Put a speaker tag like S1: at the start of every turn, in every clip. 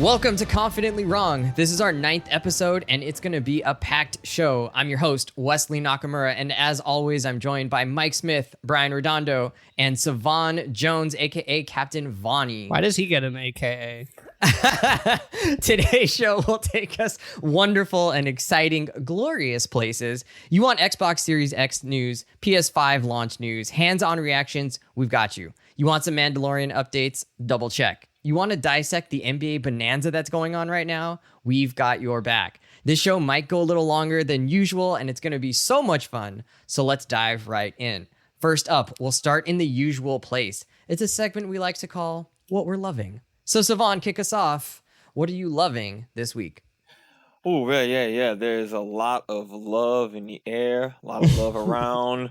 S1: Welcome to Confidently Wrong. This is our 9th episode, and it's going to be a packed show. I'm your host, Wesley Nakamura, and as always, I'm joined by Mike Smith, Brian Redondo, and Savon Jones, a.k.a. Captain Vonnie.
S2: Why does he get an AKA?
S1: Today's show will take us wonderful and exciting, glorious places. You want Xbox Series X news, PS5 launch news, hands-on reactions? We've got you. You want some Mandalorian updates? Double check. You want to dissect the NBA bonanza that's going on right now? We've got your back. This show might go a little longer than usual, and it's going to be so much fun. So let's dive right in. First up, we'll start in the usual place. It's a segment we like to call What We're Loving. So Savon, kick us off. What are you loving this week?
S3: Oh, yeah. There's a lot of love in the air, a lot of love around.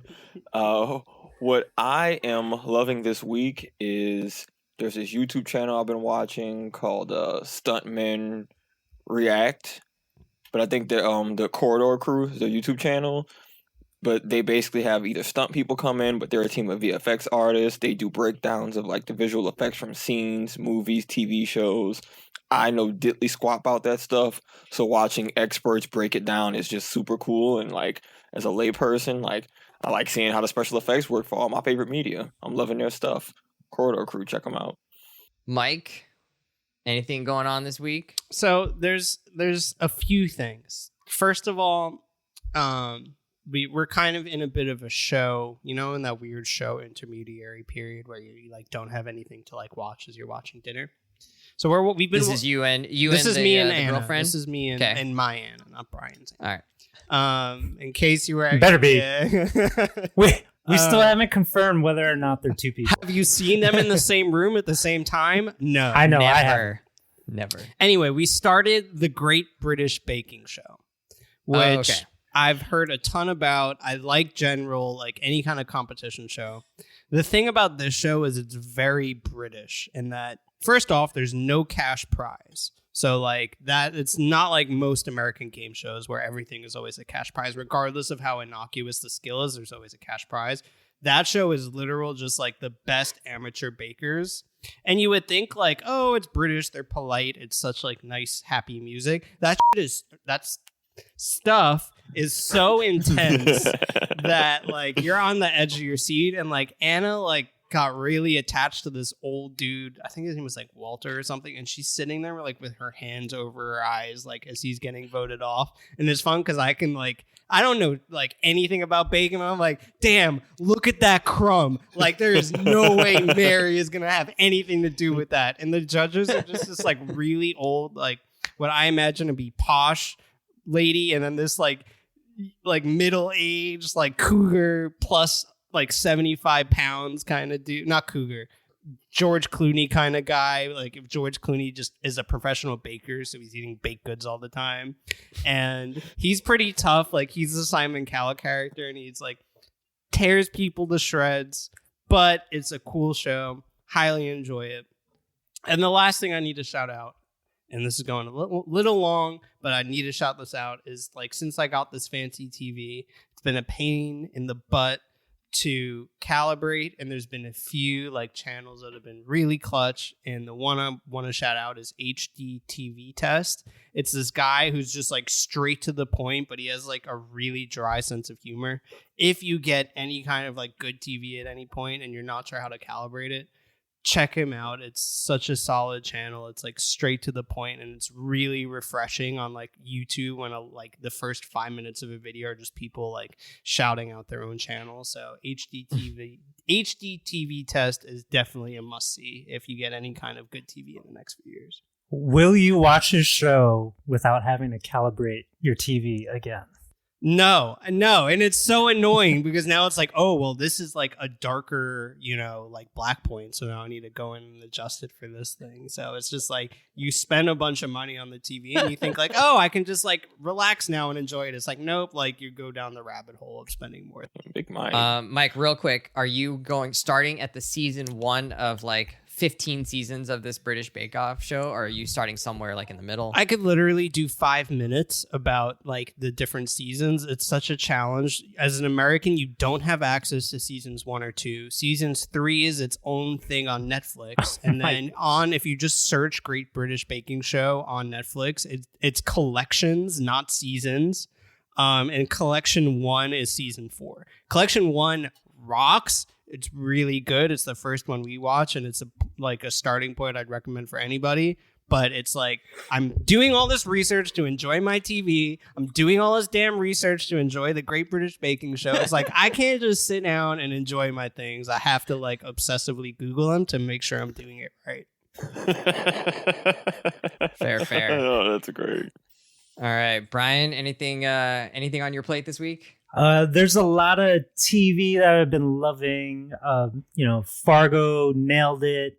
S3: What I am loving this week is there's this YouTube channel I've been watching called Stuntmen React. But I think the Corridor Crew is their YouTube channel. But they basically have either stunt people come in, but they're a team of VFX artists. They do breakdowns of like the visual effects from scenes, movies, TV shows. I know diddly squat about that stuff. So watching experts break it down is just super cool. And like as a layperson, like I like seeing how the special effects work for all my favorite media. I'm loving their stuff. Corridor Crew, check them out.
S1: Mike, anything going on this week?
S2: So there's a few things. First of all, we're kind of in a bit of a show, you know, in that weird show intermediary period where you like don't have anything to like watch as you're watching dinner. So we've been.
S1: This is you and
S2: this
S1: and
S2: is
S1: the,
S2: me and
S1: the
S2: Anna.
S1: girlfriend.
S2: This is me and my Anna, not Brian's Anna.
S1: All right.
S2: In case you were
S4: Better be.
S2: Yeah.
S4: We still haven't confirmed whether or not they're two people.
S2: Have you seen them in the same room at the same time? No.
S4: I know,
S1: Never.
S4: I have.
S1: Never.
S2: Anyway, we started the Great British Baking Show, which
S1: okay.
S2: I've heard a ton about. I like general, like any kind of competition show. The thing about this show is it's very British in that, first off, there's no cash prize. So like that, it's not like most American game shows where everything is always a cash prize, regardless of how innocuous the skill is. There's always a cash prize. That show is literal, just like the best amateur bakers. And you would think like, oh, it's British, they're polite, it's such like nice, happy music. That's stuff is so intense that like you're on the edge of your seat. And like Anna like got really attached to this old dude. I think his name was like Walter or something. And she's sitting there like with her hands over her eyes, like as he's getting voted off. And it's fun because I can like, I don't know like anything about bacon. But I'm like, damn, look at that crumb. Like there is no way Mary is going to have anything to do with that. And the judges are just this like really old, like what I imagine to be posh lady. And then this like middle-aged, like cougar plus like 75 pounds kind of dude, not cougar, George Clooney kind of guy. Like if George Clooney just is a professional baker, so he's eating baked goods all the time, and he's pretty tough. Like he's a Simon Cowell character, and he's like tears people to shreds. But it's a cool show. Highly enjoy it. And the last thing I need to shout out, and this is going a little long, but I need to shout this out, is like since I got this fancy TV, it's been a pain in the butt to calibrate, and there's been a few like channels that have been really clutch, and the one I want to shout out is HD TV Test. It's this guy who's just like straight to the point, but he has like a really dry sense of humor. If you get any kind of like good TV at any point and you're not sure how to calibrate it, check him out. It's such a solid channel. It's like straight to the point, and it's really refreshing on like YouTube when like the first 5 minutes of a video are just people like shouting out their own channel. So HD TV Test is definitely a must see if you get any kind of good TV in the next few years.
S4: Will you watch his show without having to calibrate your TV again?
S2: No. And it's so annoying because now it's like, oh, well, this is like a darker, you know, like black point. So now I need to go in and adjust it for this thing. So it's just like you spend a bunch of money on the TV and you think like, oh, I can just like relax now and enjoy it. It's like, nope, like you go down the rabbit hole of spending more.
S3: Big mind.
S1: Mike, real quick, are you starting at the season 1 of like 15 seasons of this British Bake Off show, or are you starting somewhere like in the middle?
S2: I could literally do 5 minutes about like the different seasons. It's such a challenge. As an American, you don't have access to seasons 1 or 2. Seasons 3 is its own thing on Netflix. And then if you just search Great British Baking Show on Netflix, it's collections, not seasons. And collection 1 is season 4. Collection 1 rocks. It's really good. It's the first one we watch, and it's a starting point I'd recommend for anybody. But it's like, I'm doing all this research to enjoy my TV. I'm doing all this damn research to enjoy the Great British Baking Show. It's like, I can't just sit down and enjoy my things. I have to like obsessively Google them to make sure I'm doing it right.
S1: Fair.
S3: Oh, that's great.
S1: All right, Brian, anything on your plate this week?
S4: There's a lot of TV that I've been loving. Fargo nailed it,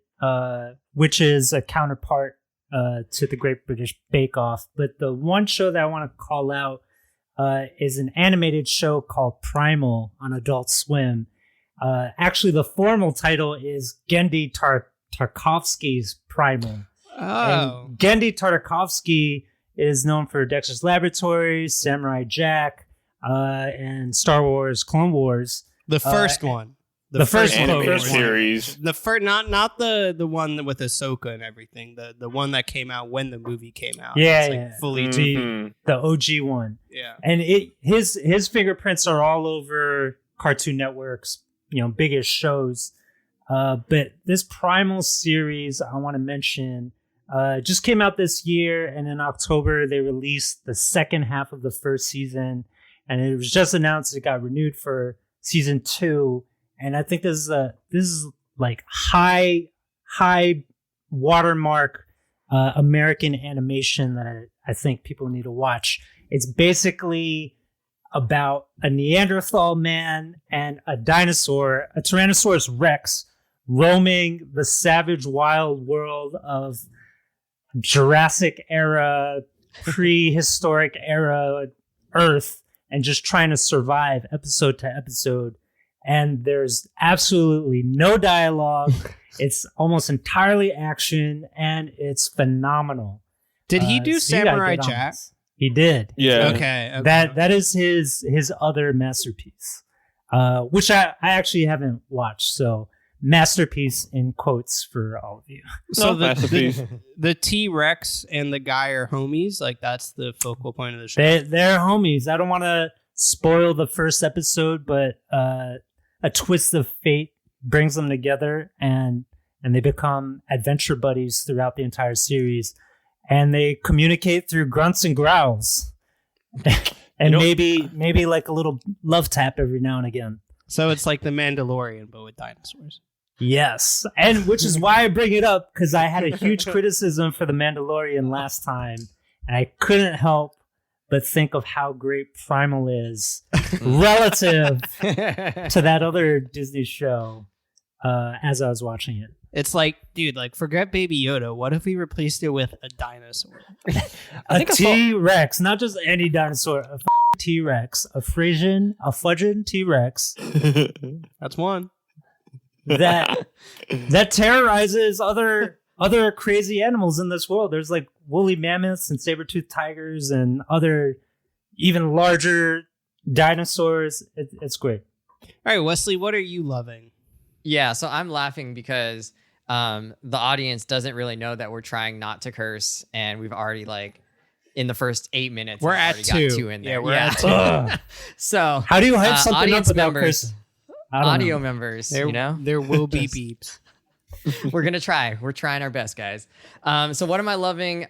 S4: which is a counterpart to the Great British Bake Off. But the one show that I want to call out is an animated show called Primal on Adult Swim. Actually, the formal title is Genndy Tartakovsky's Primal.
S2: Oh.
S4: And Genndy Tartakovsky is known for Dexter's Laboratory, Samurai Jack, and Star Wars Clone Wars.
S2: The first one.
S4: The first
S3: animated
S4: one.
S3: series.
S2: The first, not the one with Ahsoka and everything. The one that came out when the movie came out.
S4: Yeah,
S2: It's,
S4: yeah.
S2: fully.
S3: Mhm.
S4: The OG one.
S2: Yeah.
S4: And his fingerprints are all over Cartoon Network's biggest shows. But this Primal series I want to mention just came out this year, and in October they released the second half of the first season, and it was just announced it got renewed for season 2. And I think this is like high watermark American animation that I think people need to watch. It's basically about a Neanderthal man and a dinosaur, a Tyrannosaurus Rex, roaming the savage wild world of Jurassic era, prehistoric era Earth, and just trying to survive episode to episode. And there's absolutely no dialogue. It's almost entirely action, and it's phenomenal.
S2: Did he do
S4: so you gotta
S2: Samurai
S4: get on
S2: Jack?
S4: this. He did.
S3: Yeah.
S2: Okay.
S4: That is his other masterpiece, which I actually haven't watched. So masterpiece in quotes for all of you.
S2: So
S3: Masterpiece.
S2: the T-Rex and the guy are homies. Like that's the focal point of the show.
S4: They're homies. I don't want to spoil the first episode, but a twist of fate brings them together, and they become adventure buddies throughout the entire series. And they communicate through grunts and growls, and maybe like a little love tap every now and again.
S2: So it's like the Mandalorian, but with dinosaurs.
S4: Yes, and which is why I bring it up, because I had a huge criticism for the Mandalorian last time, and I couldn't help but think of how great Primal is relative to that other Disney show as I was watching it.
S2: It's like, dude, like forget Baby Yoda. What if we replaced it with a dinosaur?
S4: A T-Rex, not just any dinosaur, a T-Rex, a fudging T-Rex
S2: That's one.
S4: that terrorizes other crazy animals in this world. There's like woolly mammoths and saber-toothed tigers and other even larger dinosaurs. It's great.
S2: All right, Wesley, what are you loving?
S1: Yeah, so I'm laughing because the audience doesn't really know that we're trying not to curse, and we've already in the first 8 minutes
S2: We're
S1: we've
S2: at
S1: already
S2: 2.
S1: got 2 in there.
S2: Yeah, we're at 2.
S4: Ugh.
S1: So
S4: How do you hype something up
S1: audience
S4: without
S1: members,
S4: cursing? I don't
S1: audio
S4: know.
S1: members,
S2: There will be beeps.
S1: we're gonna try. We're trying our best, guys. So what am I loving?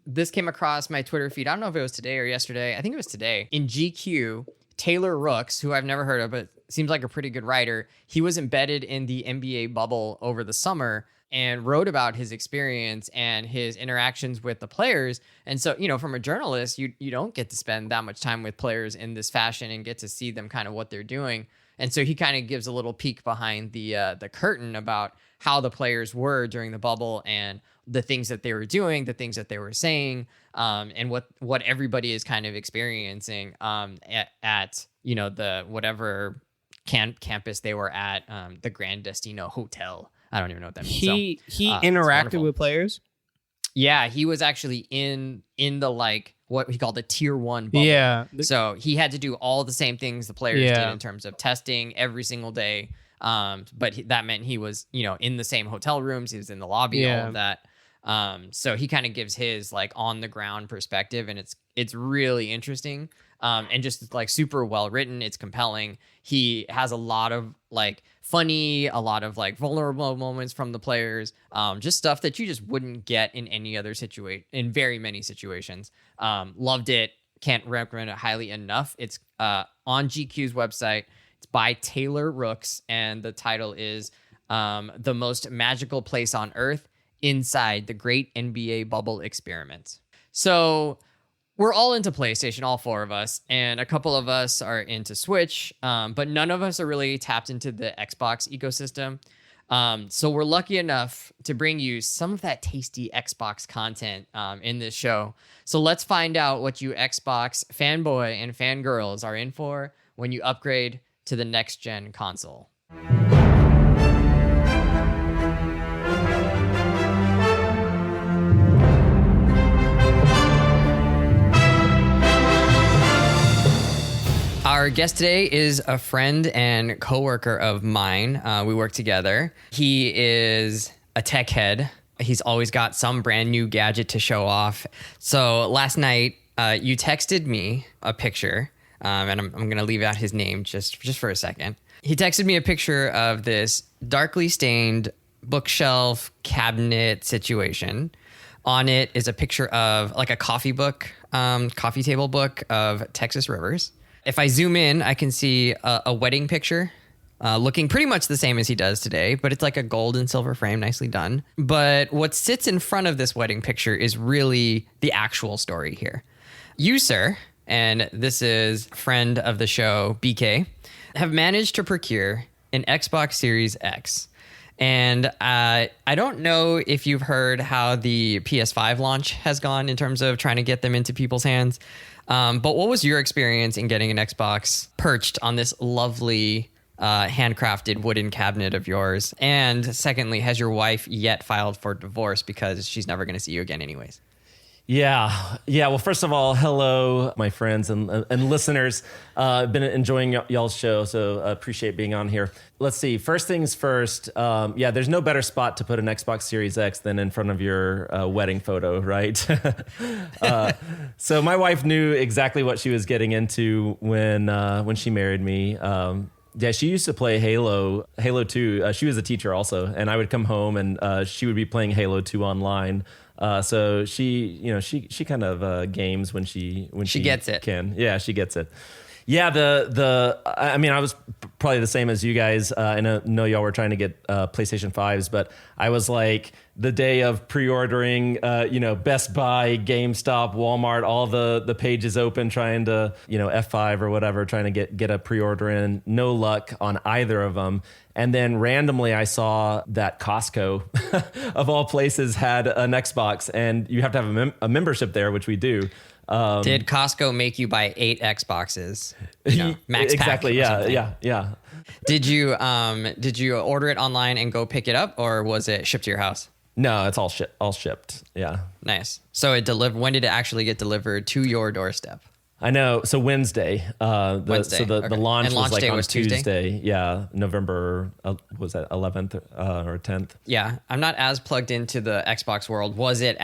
S1: This came across my Twitter feed. I don't know if it was today or yesterday. I think it was today. In GQ, Taylor Rooks, who I've never heard of, but seems like a pretty good writer. He was embedded in the NBA bubble over the summer and wrote about his experience and his interactions with the players. And so, from a journalist, you don't get to spend that much time with players in this fashion and get to see them kind of what they're doing. And so he kind of gives a little peek behind the curtain about how the players were during the bubble and the things that they were doing, the things that they were saying, and what everybody is kind of experiencing at the whatever campus they were at, the Grand Destino Hotel. I don't even know what that means.
S2: He
S1: it's
S2: interacted
S1: wonderful.
S2: with players.
S1: Yeah, he was actually in the like what he called the tier 1 bubble.
S2: Yeah.
S1: So he had to do all the same things the players
S2: Yeah.
S1: did in terms of testing every single day. But that meant he was, in the same hotel rooms. He was in the lobby, all of that. So he kind of gives his like on the ground perspective, and it's really interesting. And just like super well written. It's compelling. He has a lot of like funny, a lot of like vulnerable moments from the players. Just stuff that you just wouldn't get in any other situation, in very many situations. Loved it. Can't recommend it highly enough. It's on GQ's website. It's by Taylor Rooks, and the title is The Most Magical Place on Earth Inside the Great NBA Bubble Experiment. So we're all into PlayStation, all 4 of us, and a couple of us are into Switch, but none of us are really tapped into the Xbox ecosystem. So we're lucky enough to bring you some of that tasty Xbox content in this show. So let's find out what you Xbox fanboy and fangirls are in for when you upgrade to the next-gen console. Our guest today is a friend and coworker of mine. We work together. He is a tech head. He's always got some brand new gadget to show off. So last night, you texted me a picture, and I'm going to leave out his name just for a second. He texted me a picture of this darkly stained bookshelf cabinet situation. On it is a picture of like a coffee table book of Texas rivers. If I zoom in, I can see a wedding picture looking pretty much the same as he does today, but it's like a gold and silver frame, nicely done. But what sits in front of this wedding picture is really the actual story here. You, sir, and this is friend of the show, BK, have managed to procure an Xbox Series X. And I don't know if you've heard how the PS5 launch has gone in terms of trying to get them into people's hands. But what was your experience in getting an Xbox perched on this lovely handcrafted wooden cabinet of yours? And secondly, has your wife yet filed for divorce because she's never going to see you again anyways?
S5: Yeah. Well, first of all, hello, my friends and listeners. I've been enjoying y'all's show, so I appreciate being on here. Let's see. First things first. There's no better spot to put an Xbox Series X than in front of your wedding photo, right? So my wife knew exactly what she was getting into when she married me. Yeah, she used to play Halo 2. She was a teacher also, and I would come home and she would be playing Halo 2 online. So she kind of games when she
S1: gets it.
S5: Can. Yeah, she gets it. Yeah, I was probably the same as you guys. I know y'all were trying to get PlayStation 5s, but I was like the day of pre-ordering, Best Buy, GameStop, Walmart, all the pages open, trying to, F5 or whatever, trying to get a pre-order in. No luck on either of them. And then randomly I saw that Costco, of all places, had an Xbox, and you have to have a membership there, which we do.
S1: Did Costco make you buy 8 Xboxes? Max
S5: exactly.
S1: Pack
S5: Yeah.
S1: Did you order it online and go pick it up, or was it shipped to your house?
S5: No, it's all shipped. Yeah.
S1: Nice. So when did it actually get delivered to your doorstep?
S5: I know. So Wednesday.
S1: Wednesday.
S5: So the launch was like
S1: day
S5: on
S1: was Tuesday?
S5: Tuesday. Yeah, November. Was that 11th or 10th?
S1: Yeah, I'm not as plugged into the Xbox world. Was it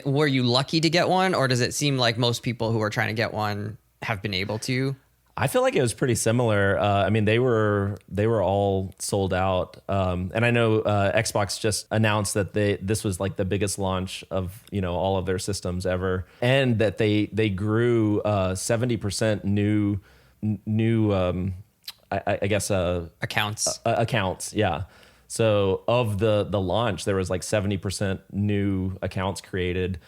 S1: were you lucky to get one, or does it seem like most people who are trying to get one have been able to?
S5: I feel like it was pretty similar. They were all sold out. And I know Xbox just announced that this was like the biggest launch of all of their systems ever, and that they grew 70% new I guess
S1: accounts.
S5: Accounts, yeah. So of the launch, there was like 70% new accounts created,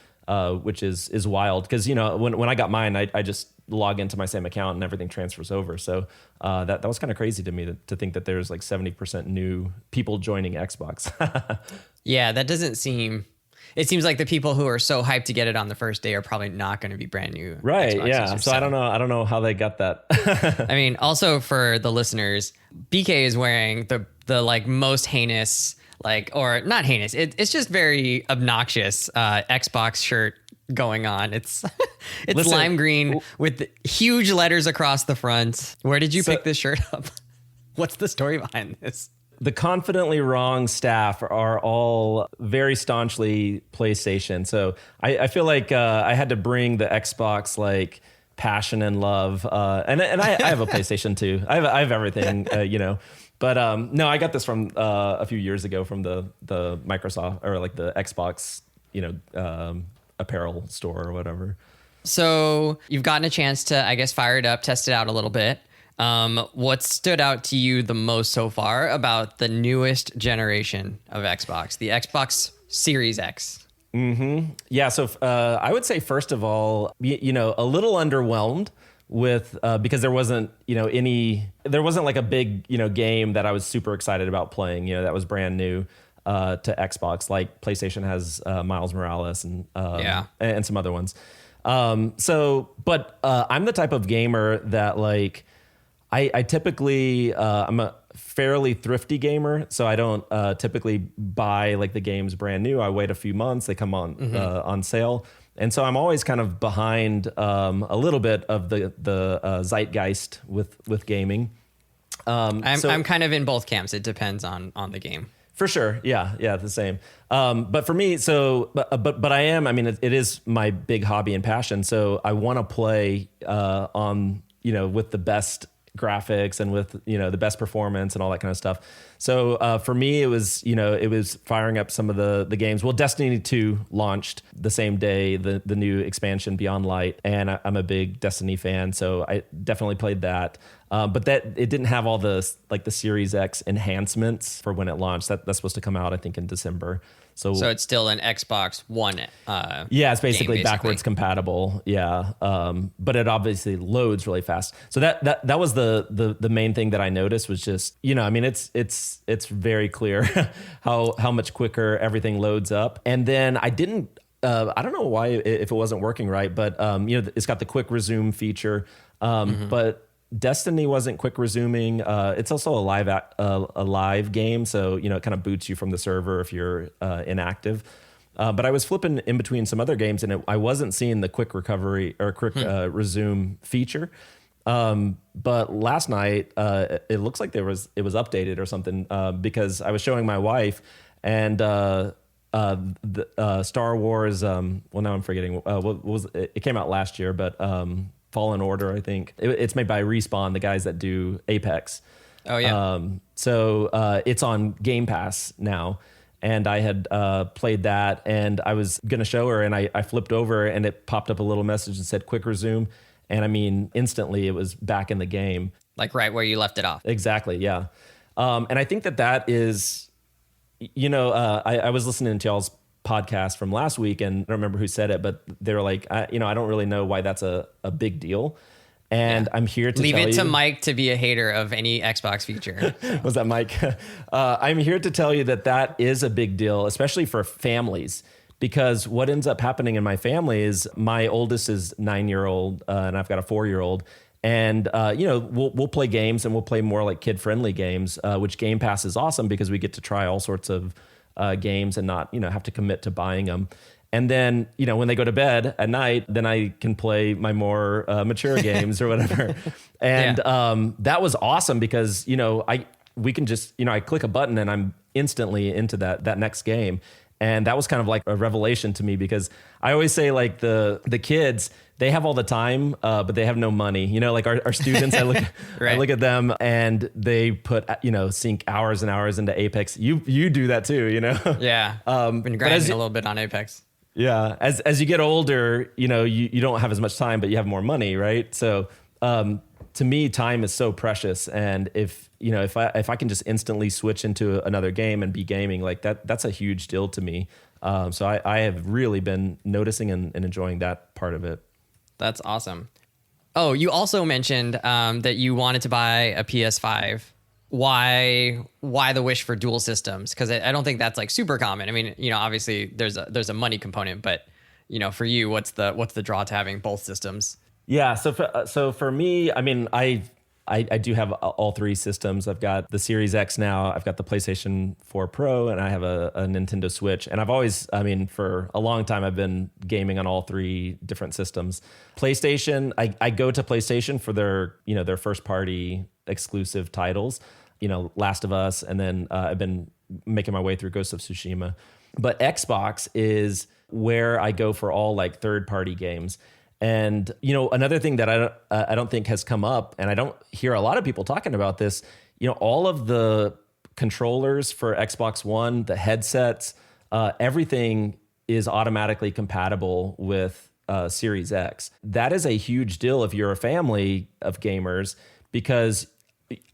S5: which is wild because when I got mine, I just log into my same account and everything transfers over. So that was kind of crazy to me to think that there's like 70% new people joining Xbox.
S1: Yeah, that doesn't seem. It seems like the people who are so hyped to get it on the first day are probably not going to be brand new.
S5: Right.
S1: Xbox
S5: Yeah.
S1: users,
S5: So I don't know how they got that.
S1: I mean, also for the listeners, BK is wearing the like most heinous like, or not heinous. It's just very obnoxious Xbox shirt going on. It's
S5: Listen,
S1: lime green with huge letters across the front. Where did you pick this shirt up? What's the story behind this?
S5: The confidently wrong staff are all very staunchly PlayStation. So I feel like I had to bring the Xbox like passion and love. And I have a PlayStation too. I have everything, you know. But no, I got this from a few years ago from the Microsoft or like the Xbox, you know, apparel store or whatever.
S1: So you've gotten a chance to, I guess, fire it up, test it out a little bit. What stood out to you the most so far about the newest generation of Xbox, the Xbox Series X?
S5: Yeah, so I would say first of all, you know, a little underwhelmed with because there wasn't, you know, there wasn't like a big, you know, game that I was super excited about playing, you know, that was brand new to Xbox, like PlayStation has Miles Morales and some other ones. But I'm the type of gamer that like I typically I'm a fairly thrifty gamer, so I don't typically buy like the games brand new. I wait a few months; they come on sale, and so I'm always kind of behind a little bit of the zeitgeist with gaming.
S1: I'm kind of in both camps. It depends on the game.
S5: For sure. Yeah, the same. But for me, but I am, I mean, it is my big hobby and passion. So I want to play on, you know, with the best graphics and with, you know, the best performance and all that kind of stuff. So for me, it was firing up some of the games. Well, Destiny 2 launched the same day, the new expansion Beyond Light, and I'm a big Destiny fan, so I definitely played that. But that it didn't have all the Series X enhancements for when it launched. That's supposed to come out, I think, in December. So
S1: it's still an Xbox One.
S5: Yeah, it's basically backwards compatible. Yeah, but it obviously loads really fast. So that was the main thing that I noticed was just, you know, I mean, it's very clear how much quicker everything loads up. And then I don't know why if it wasn't working right, but you know, it's got the quick resume feature, but Destiny wasn't quick resuming. It's also a live game, so you know it kind of boots you from the server if you're inactive. But I was flipping in between some other games, and I wasn't seeing the quick recovery or quick resume feature. But last night, it looks like it was updated or something because I was showing my wife, and the Star Wars. Well, now I'm forgetting what was it. It came out last year, but. Fallen Order, I think. It's made by Respawn, the guys that do Apex.
S1: Oh, yeah.
S5: So it's on Game Pass now. And I had played that, and I was going to show her, and I flipped over, and it popped up a little message and said, quick resume. And I mean, instantly it was back in the game.
S1: Like right where you left it off.
S5: Exactly, yeah. And I think that is, you know, I was listening to y'all's podcast from last week, and I don't remember who said it, but they were like, I don't really know why that's a big deal. And I'm here to
S1: leave
S5: tell
S1: it to
S5: you,
S1: Mike to be a hater of any Xbox feature.
S5: Was that Mike? I'm here to tell you that is a big deal, especially for families, because what ends up happening in my family is my oldest is 9-year-old, and I've got a 4-year-old. And, you know, we'll play games, and we'll play more like kid-friendly games, which Game Pass is awesome because we get to try all sorts of games and not, you know, have to commit to buying them. And then, you know, when they go to bed at night, then I can play my more mature games or whatever. And that was awesome because, you know, we can just, you know, I click a button and I'm instantly into that next game. And that was kind of like a revelation to me because I always say like the kids, they have all the time, but they have no money. You know, like our students, I look I look at them and they put, you know, sink hours and hours into Apex. You do that too, you know?
S1: Yeah. Been grinding a little bit on Apex.
S5: Yeah. As you get older, you know, you don't have as much time, but you have more money, right? So to me, time is so precious. And if I can just instantly switch into another game and be gaming, like that's a huge deal to me. So I have really been noticing and enjoying that part of it.
S1: That's awesome. Oh, you also mentioned that you wanted to buy a PS5. Why the wish for dual systems? Because I don't think that's like super common. I mean, you know, obviously there's a money component, but you know, for you, what's the draw to having both systems?
S5: Yeah. So for me, I mean, I I do have all three systems. I've got the Series X now, I've got the PlayStation 4 Pro, and I have a Nintendo Switch. And I've always, I mean, for a long time, I've been gaming on all three different systems. PlayStation, I go to PlayStation for their, their first party exclusive titles, Last of Us, and then I've been making my way through Ghost of Tsushima. But Xbox is where I go for all like third party games. And, another thing that I don't think has come up, and I don't hear a lot of people talking about this, all of the controllers for Xbox One, the headsets, everything is automatically compatible with Series X. That is a huge deal if you're a family of gamers, because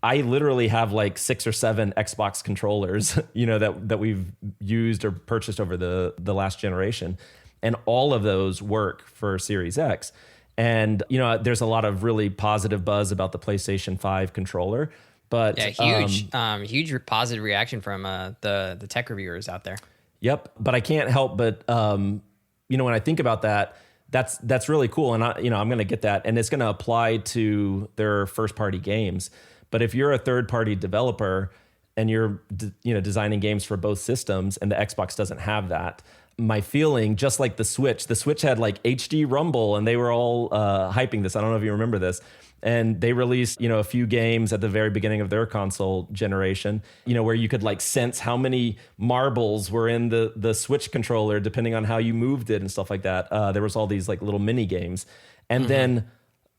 S5: I literally have like 6 or 7 Xbox controllers, that we've used or purchased over the last generation. And all of those work for Series X. And, there's a lot of really positive buzz about the PlayStation 5 controller. But
S1: yeah, huge positive reaction from the tech reviewers out there.
S5: Yep. But I can't help but, when I think about that, that's really cool. And I'm going to get that. And it's going to apply to their first party games. But if you're a third party developer and you're, designing games for both systems and the Xbox doesn't have that, my feeling, just like the Switch had like HD Rumble, and they were all hyping this. I don't know if you remember this. And they released, a few games at the very beginning of their console generation, where you could like sense how many marbles were in the Switch controller, depending on how you moved it and stuff like that. There was all these like little mini games. And then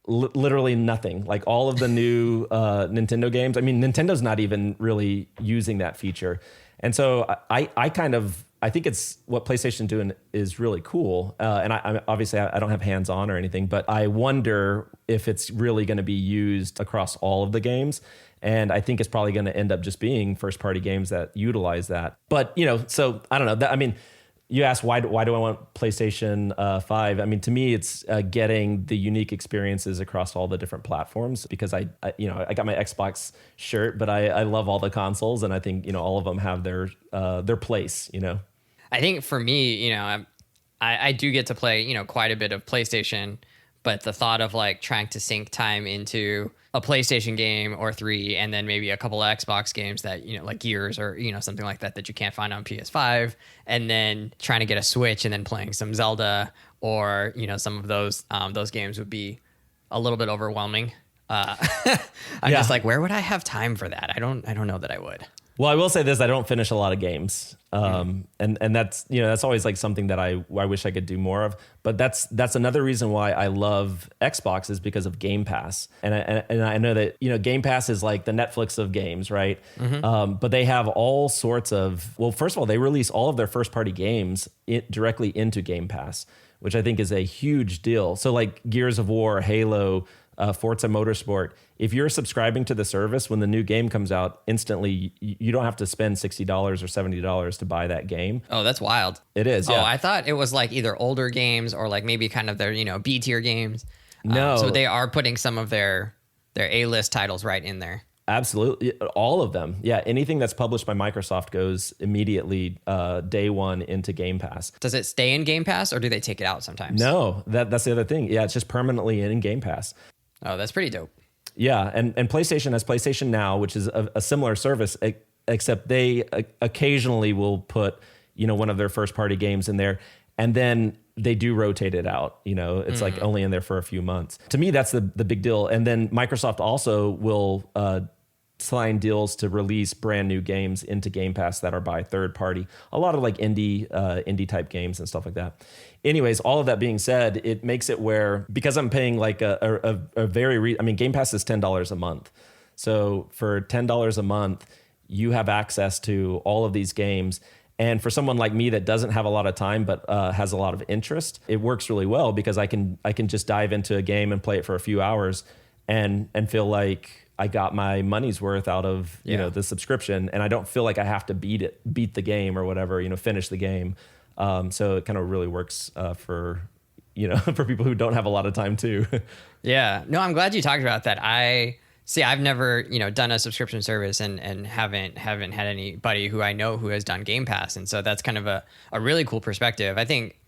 S5: literally nothing, like all of the new Nintendo games. I mean, Nintendo's not even really using that feature. And so I think it's what PlayStation doing is really cool. And I obviously I don't have hands on or anything, but I wonder if it's really going to be used across all of the games. And I think it's probably going to end up just being first party games that utilize that. But, so I don't know. You asked why do I want PlayStation 5? I mean, to me, it's getting the unique experiences across all the different platforms, because I got my Xbox shirt, but I love all the consoles, and I think all of them have their place.
S1: I think for me, I do get to play quite a bit of PlayStation, but the thought of like trying to sink time into a PlayStation game or 3, and then maybe a couple of Xbox games that, like Gears or, something like that you can't find on PS5, and then trying to get a Switch and then playing some Zelda or, some of those games would be a little bit overwhelming. I'm just like, where would I have time for that? I don't know that I would.
S5: Well, I will say this: I don't finish a lot of games, and that's that's always like something that I wish I could do more of. But that's another reason why I love Xbox, is because of Game Pass, and I know that Game Pass is like the Netflix of games, right? But they have all sorts of, well, first of all, they release all of their first party games directly into Game Pass, which I think is a huge deal. So like Gears of War, Halo, Forza Motorsport, if you're subscribing to the service, when the new game comes out, instantly you don't have to spend $60 or $70 to buy that game.
S1: Oh, that's wild.
S5: It is. Yeah.
S1: Oh, I thought it was like either older games or like maybe kind of their B tier games.
S5: No,
S1: so they are putting some of their A-list titles right in there.
S5: Absolutely, all of them. Yeah, anything that's published by Microsoft goes immediately day one into Game Pass.
S1: Does it stay in Game Pass, or do they take it out sometimes?
S5: No, that's the other thing. Yeah, it's just permanently in Game Pass.
S1: Oh, that's pretty dope.
S5: Yeah, and PlayStation has PlayStation Now, which is a similar service, except they occasionally will put one of their first party games in there, and then they do rotate it out. It's like only in there for a few months. To me, that's the big deal. And then Microsoft also will sign deals to release brand new games into Game Pass that are by third party. A lot of like indie type games and stuff like that. Anyways, all of that being said, it makes it where, because I'm paying like Game Pass is $10 a month. So for $10 a month, you have access to all of these games. And for someone like me that doesn't have a lot of time but has a lot of interest, it works really well, because I can just dive into a game and play it for a few hours and feel like I got my money's worth out of the subscription, and I don't feel like I have to beat the game or whatever, finish the game. So it kind of really works for for people who don't have a lot of time too.
S1: Yeah, no, I'm glad you talked about that. I've never, done a subscription service and haven't had anybody who I know who has done Game Pass. And so that's kind of a really cool perspective. I think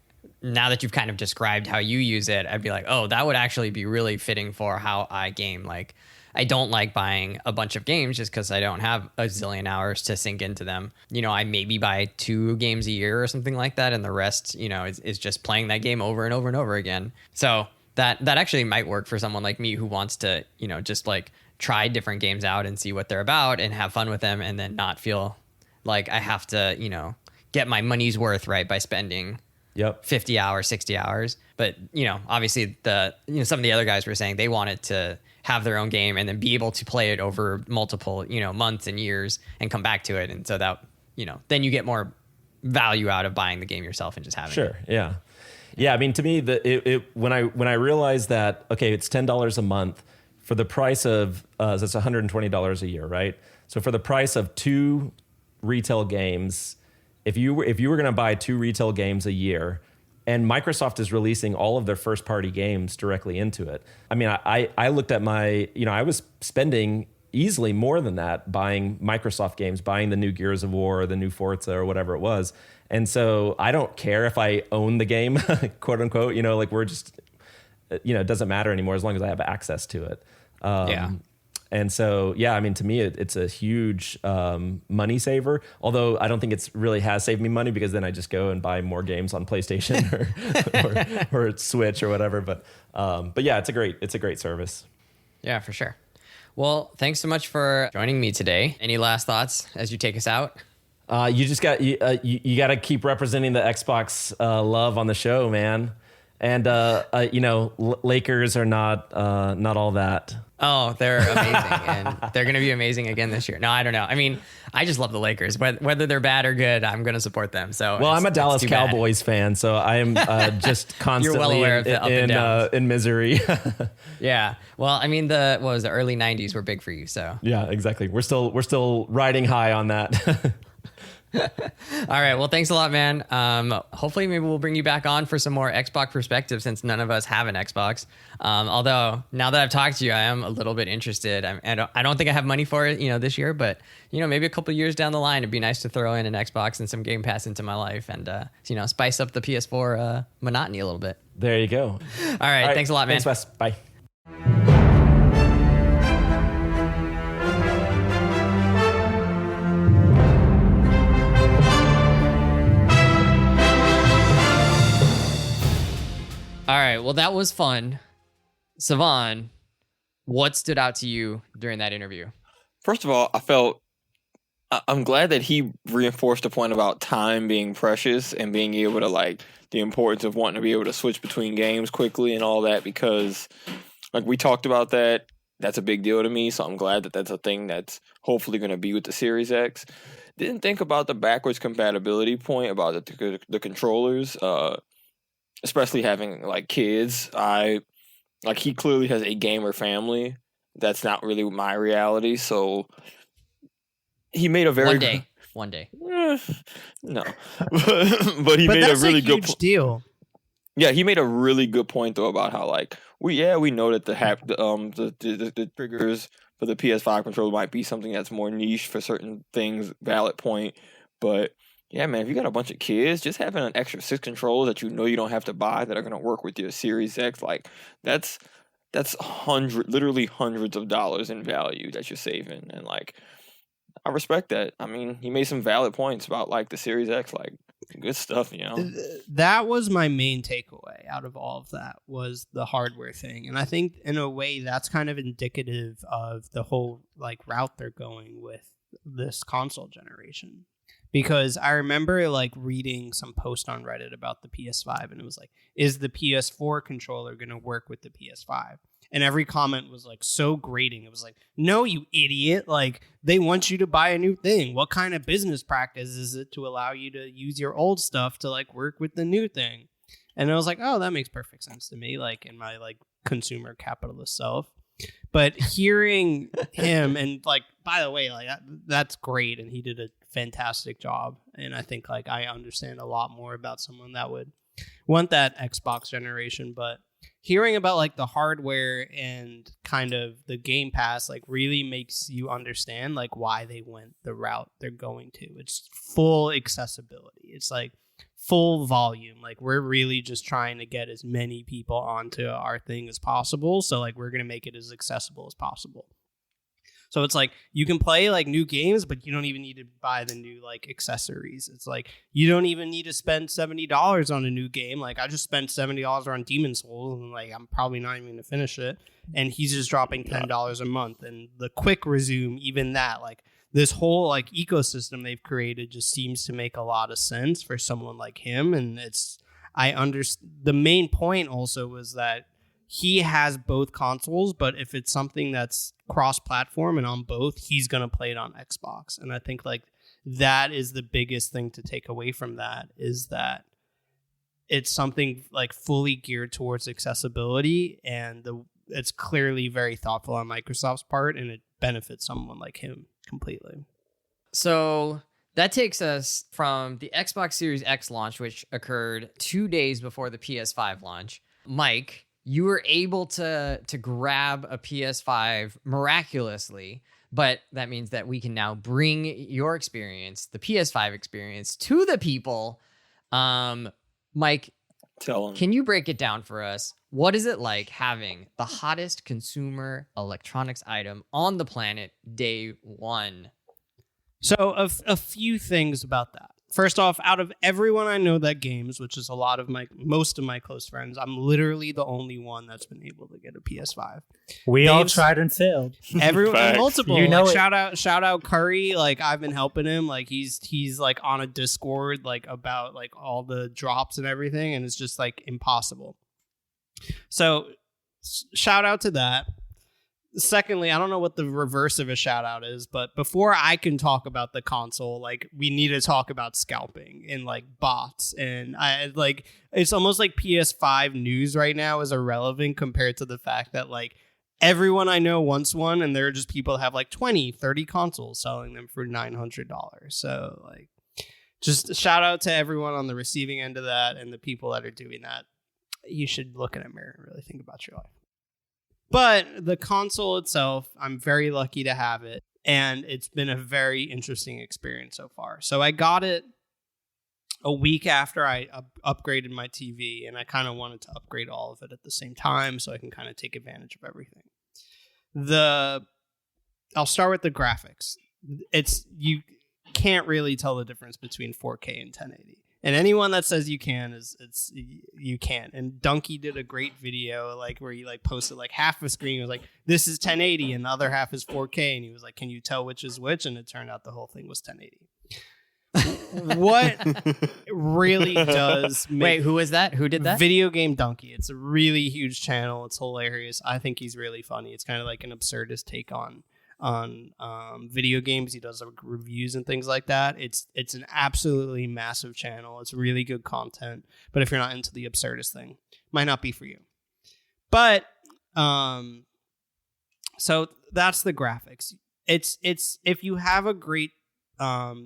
S1: now that you've kind of described how you use it, I'd be like, oh, that would actually be really fitting for how I game. Like, I don't like buying a bunch of games just because I don't have a zillion hours to sink into them. You know, I maybe buy 2 games a year or something like that, and the rest, you know, is just playing that game over and over and over again. So that actually might work for someone like me who wants to, you know, just like try different games out and see what they're about and have fun with them, and then not feel like I have to, you know, get my money's worth, right, by spending 50 hours, 60 hours. But, you know, obviously some of the other guys were saying they wanted to have their own game and then be able to play it over multiple, you know, months and years and come back to it. And so that, you know, then you get more value out of buying the game yourself and just having it.
S5: Yeah. Yeah. I mean, to me, when I realized that, okay, it's $10 a month for the price of, that's $120 a year, right? So for the price of 2 retail games, if you were going to buy 2 retail games a year, and Microsoft is releasing all of their first party games directly into it. I mean, I looked at my, you know, I was spending easily more than that buying Microsoft games, buying the new Gears of War or the new Forza or whatever it was. And so I don't care if I own the game, quote unquote, you know, like we're just, you know, it doesn't matter anymore as long as I have access to it. And so, yeah, I mean, to me, it's a huge money saver. Although I don't think it's really has saved me money because then I just go and buy more games on PlayStation or Switch or whatever. But yeah, it's a great service.
S1: Yeah, for sure. Well, thanks so much for joining me today. Any last thoughts as you take us out?
S5: You just got you got to keep representing the Xbox love on the show, man. And you know, Lakers are not all that.
S1: Oh, they're amazing, and they're going to be amazing again this year. No, I don't know. I mean, I just love the Lakers. Whether they're bad or good, I'm going to support them. So,
S5: well, I'm a Dallas Cowboys fan, so I am just constantly
S1: You're well aware of the up and downs.
S5: In misery.
S1: Yeah. Well, I mean, the early '90s were big for you. So
S5: yeah, exactly. We're still riding high on that.
S1: All right. Well, thanks a lot, man. Hopefully maybe we'll bring you back on for some more Xbox perspective since none of us have an Xbox. Although now that I've talked to you, I am a little bit interested. I don't think I have money for it, you know, this year, but you know, maybe a couple years down the line, it'd be nice to throw in an Xbox and some Game Pass into my life and, you know, spice up the PS4 monotony a little bit.
S5: There you go.
S1: All right. Thanks a lot, man.
S5: Thanks, Wes. Bye.
S1: All right. Well, that was fun. Savan, what stood out to you during that interview?
S3: First of all, I'm glad that he reinforced the point about time being precious and being able to, like, the importance of wanting to be able to switch between games quickly and all that, because like we talked about that's a big deal to me. So I'm glad that that's a thing that's hopefully going to be with the Series X. Didn't think about the backwards compatibility point about the controllers, especially having like kids. He clearly has a gamer family. That's not really my reality. So he made a very
S1: one day.
S3: No, but he made a really good
S2: deal.
S3: Yeah, he made a really good point though about how like we know that the triggers for the PS5 controller might be something that's more niche for certain things. Valid point, but yeah, man, if you got a bunch of kids, just having an extra 6 controllers that you know you don't have to buy that are going to work with your Series X, like that's literally hundreds of dollars in value that you're saving. And like, I respect that. I mean, he made some valid points about like the Series X, like good stuff, you know.
S2: That was my main takeaway out of all of that, was the hardware thing. And I think in a way that's kind of indicative of the whole like route they're going with this console generation. Because I remember like reading some post on Reddit about the PS5, and it was like, is the PS4 controller going to work with the PS5? And every comment was like so grating. It was like, no, you idiot. Like, they want you to buy a new thing. What kind of business practice is it to allow you to use your old stuff to like work with the new thing? And I was like, oh, that makes perfect sense to me, like in my like consumer capitalist self. But hearing him, and like, by the way, like that's great, and he did a fantastic job. And I think like I understand a lot more about someone that would want that Xbox generation. But hearing about like the hardware and kind of the Game Pass like really makes you understand like why they went the route they're going to. It's full accessibility. It's like full volume. Like, we're really just trying to get as many people onto our thing as possible. So like, we're going to make it as accessible as possible. So it's like you can play like new games, but you don't even need to buy the new like accessories. It's like you don't even need to spend $70 on a new game. Like I just spent $70 on Demon Souls, and like I'm probably not even gonna finish it. And he's just dropping $10 a month. And the quick resume, even that, like this whole like ecosystem they've created just seems to make a lot of sense for someone like him. And the main point also was that he has both consoles, but if it's something that's cross-platform and on both, he's going to play it on Xbox. And I think like that is the biggest thing to take away from that, is that it's something like fully geared towards accessibility, and it's clearly very thoughtful on Microsoft's part, and it benefits someone like him completely.
S1: So that takes us from the Xbox Series X launch, which occurred 2 days before the PS5 launch. Mike, you were able to grab a PS5 miraculously, but that means that we can now bring your experience, the PS5 experience, to the people. Mike, can you break it down for us? What is it like having the hottest consumer electronics item on the planet day one?
S2: So a few things about that. First off, out of everyone I know that games, which is most of my close friends, I'm literally the only one that's been able to get a PS5.
S4: We all tried and failed.
S2: Everyone, multiple.
S4: You know,
S2: like, shout out Curry. Like I've been helping him. Like he's like on a Discord like about like all the drops and everything, and it's just like impossible. So shout out to that. Secondly, I don't know what the reverse of a shout out is, but before I can talk about the console, like we need to talk about scalping and like bots. And it's almost like PS5 news right now is irrelevant compared to the fact that like everyone I know wants one, and there are just people that have like 20, 30 consoles selling them for $900. So like just a shout out to everyone on the receiving end of that, and the people that are doing that. You should look in a mirror and really think about your life. But the console itself, I'm very lucky to have it, and it's been a very interesting experience so far. So I got it a week after I upgraded my TV, and I kind of wanted to upgrade all of it at the same time so I can kind of take advantage of everything. I'll start with the graphics. You can't really tell the difference between 4K and 1080. And anyone that says you can you can't. And Donkey did a great video like where he like posted like half a screen was like, this is 1080 and the other half is 4K, and he was like, can you tell which is which? And it turned out the whole thing was 1080. What really does
S1: Wait, who is that? Who did that?
S2: Video Game Donkey. It's a really huge channel. It's hilarious. I think he's really funny. It's kind of like an absurdist take on video games. He does like reviews and things like that. It's an absolutely massive channel. It's really good content, but if you're not into the absurdist thing, might not be for you. But so that's the graphics. It's if you have a great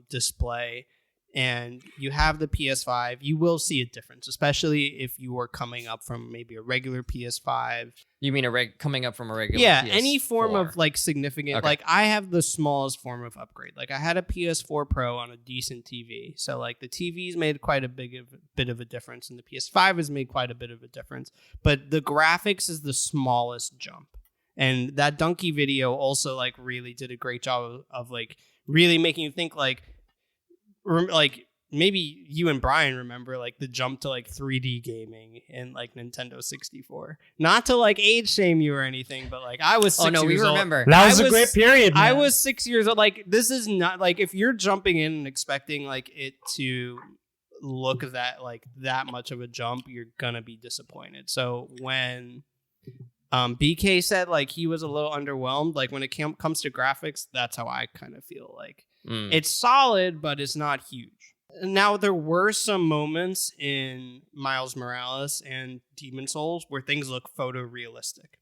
S2: display and you have the PS5, you will see a difference, especially if you are coming up from maybe a regular PS5.
S1: You mean coming up from a regular
S2: PS4?
S1: PS4.
S2: Any form of like significant,
S1: Okay.
S2: like I have the smallest form of upgrade. Like I had a PS4 Pro on a decent TV. So like the TV's made quite a bit of a difference, and the PS5 has made quite a bit of a difference. But the graphics is the smallest jump. And that Donkey video also like really did a great job of like really making you think like maybe you and Brian remember like the jump to like 3D gaming in like Nintendo 64. Not to like age shame you or anything, but like I was 6 years old.
S1: we remember.
S4: That was a great period, man.
S2: I was 6 years old. Like this is not like if you're jumping in and expecting like it to look that much of a jump, you're gonna be disappointed. So when BK said like he was a little underwhelmed, like when it comes to graphics, that's how I kind of feel. Like it's solid, but it's not huge. Now, there were some moments in Miles Morales and Demon Souls where things look photorealistic.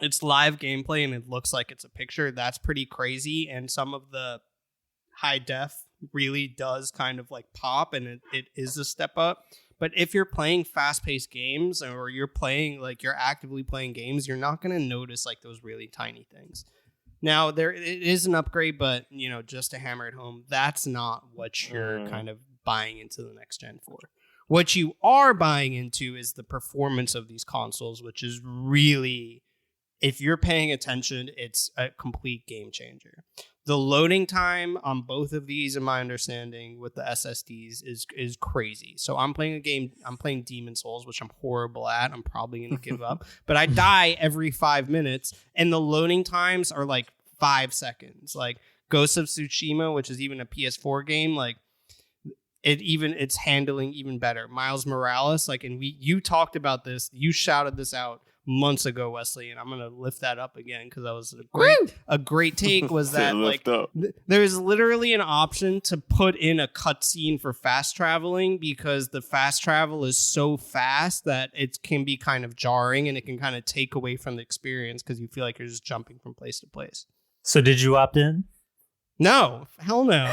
S2: It's live gameplay and it looks like it's a picture. That's pretty crazy. And some of the high def really does kind of like pop, and it is a step up. But if you're playing fast-paced games, or you're actively playing games, you're not going to notice like those really tiny things. Now, it is an upgrade, but, just to hammer it home, that's not what you're kind of buying into the next gen for. What you are buying into is the performance of these consoles, which is really if you're paying attention, it's a complete game changer. The loading time on both of these, in my understanding, with the SSDs is crazy. So I'm playing Demon Souls, which I'm horrible at. I'm probably going to give up. But I die every 5 minutes, and the loading times are like 5 seconds. Like Ghost of Tsushima, which is even a PS4 game, like it's handling even better. Miles Morales, like, and you talked about this, you shouted this out months ago, Wesley, and I'm gonna lift that up again because that was a great take. Was that like there's literally an option to put in a cutscene for fast traveling, because the fast travel is so fast that it can be kind of jarring and it can kind of take away from the experience because you feel like you're just jumping from place to place.
S4: So did you opt in?
S2: No, hell no.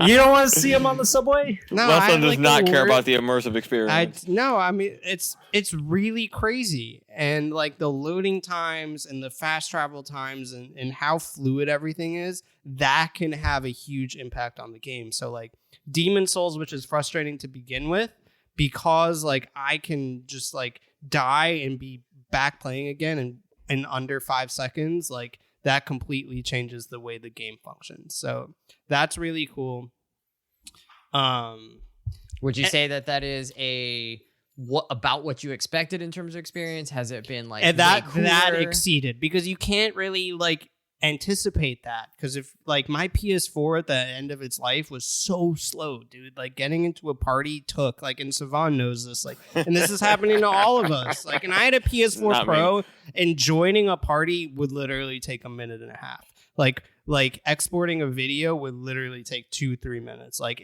S4: You don't want to see him on the subway?
S2: No,
S3: Wilson does not care about the immersive experience.
S2: I mean, it's really crazy. And like the loading times and the fast travel times and how fluid everything is, that can have a huge impact on the game. So like Demon Souls, which is frustrating to begin with, because like I can just like die and be back playing again in under 5 seconds, like that completely changes the way the game functions. So that's really cool.
S1: Would you say that is about what you expected in terms of experience? Has it been like
S2: that exceeded, because you can't really like anticipate that, because if like my PS4 at the end of its life was so slow, dude, like getting into a party took like, and Savan knows this, like, and this is happening to all of us, like, and I had a PS4 Pro and joining a party would literally take a minute and a half. Like exporting a video would literally take 2-3 minutes. Like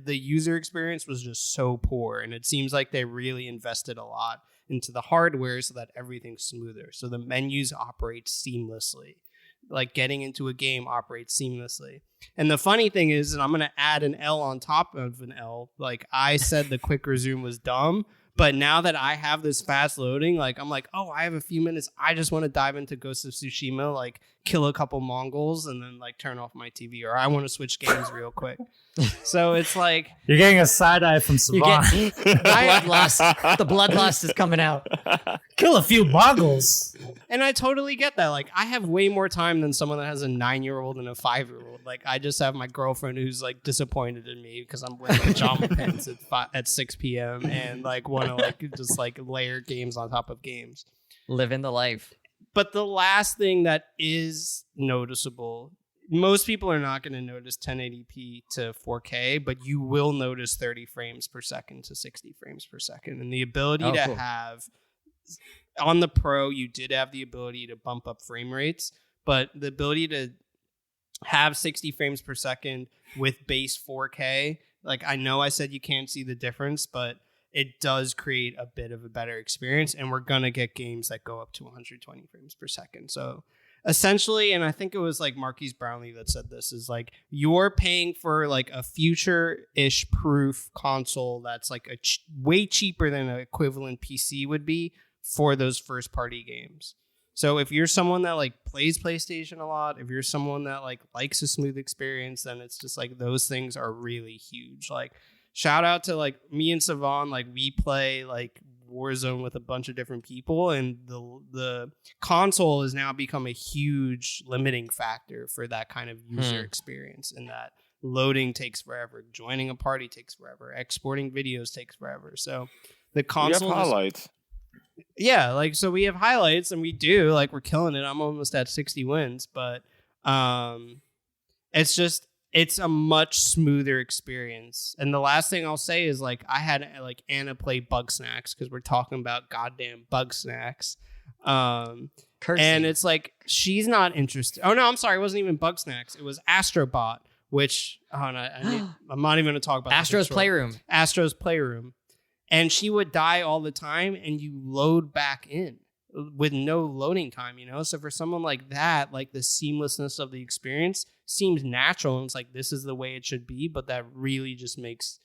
S2: the user experience was just so poor, and it seems like they really invested a lot into the hardware so that everything's smoother, so the menus operate seamlessly. Like getting into a game operates seamlessly. And the funny thing is, and I'm going to add an L on top of an L, like I said the quick resume was dumb, but now that I have this fast loading, like I'm like, oh, I have a few minutes. I just want to dive into Ghost of Tsushima, like kill a couple Mongols and then like turn off my TV, or I want to switch games real quick. So it's like
S4: you're getting a side eye from Savan.
S1: The bloodlust is coming out.
S4: Kill a few Mongols.
S2: And I totally get that. Like, I have way more time than someone that has a 9-year-old and a 5-year-old. Like, I just have my girlfriend who's like disappointed in me because I'm wearing pajama pants at 6 p.m. and like want to like just like layer games on top of games.
S1: Living the life.
S2: But the last thing that is noticeable, most people are not going to notice 1080p to 4K, but you will notice 30 frames per second to 60 frames per second. And the ability have on the Pro, you did have the ability to bump up frame rates, but the ability to have 60 frames per second with base 4K, like I know I said you can't see the difference, but it does create a bit of a better experience, and we're going to get games that go up to 120 frames per second. So essentially, and I think it was like Marquise Brownlee that said this, is like you're paying for like a future-ish proof console that's like way cheaper than an equivalent PC would be for those first-party games. So if you're someone that like plays PlayStation a lot, if you're someone that like likes a smooth experience, then it's just like those things are really huge. Like shout out to like me and Savan, like we play like Warzone with a bunch of different people, and the console has now become a huge limiting factor for that kind of user experience, and that loading takes forever, joining a party takes forever, exporting videos takes forever. So the console
S3: highlights.
S2: Yeah, like so we have highlights, and we do like we're killing it. I'm almost at 60 wins, but it's a much smoother experience. And the last thing I'll say is like I had like Anna play Bug Snacks because we're talking about goddamn Bug Snacks. And it's like she's not interested. Oh no, I'm sorry, it wasn't even Bug Snacks. It was Astrobot, which I'm not even going to talk about
S1: Astro's Playroom.
S2: Astro's Playroom. And she would die all the time, and you load back in with no loading time, you know? So for someone like that, like the seamlessness of the experience seems natural, and it's like this is the way it should be, but that really just makes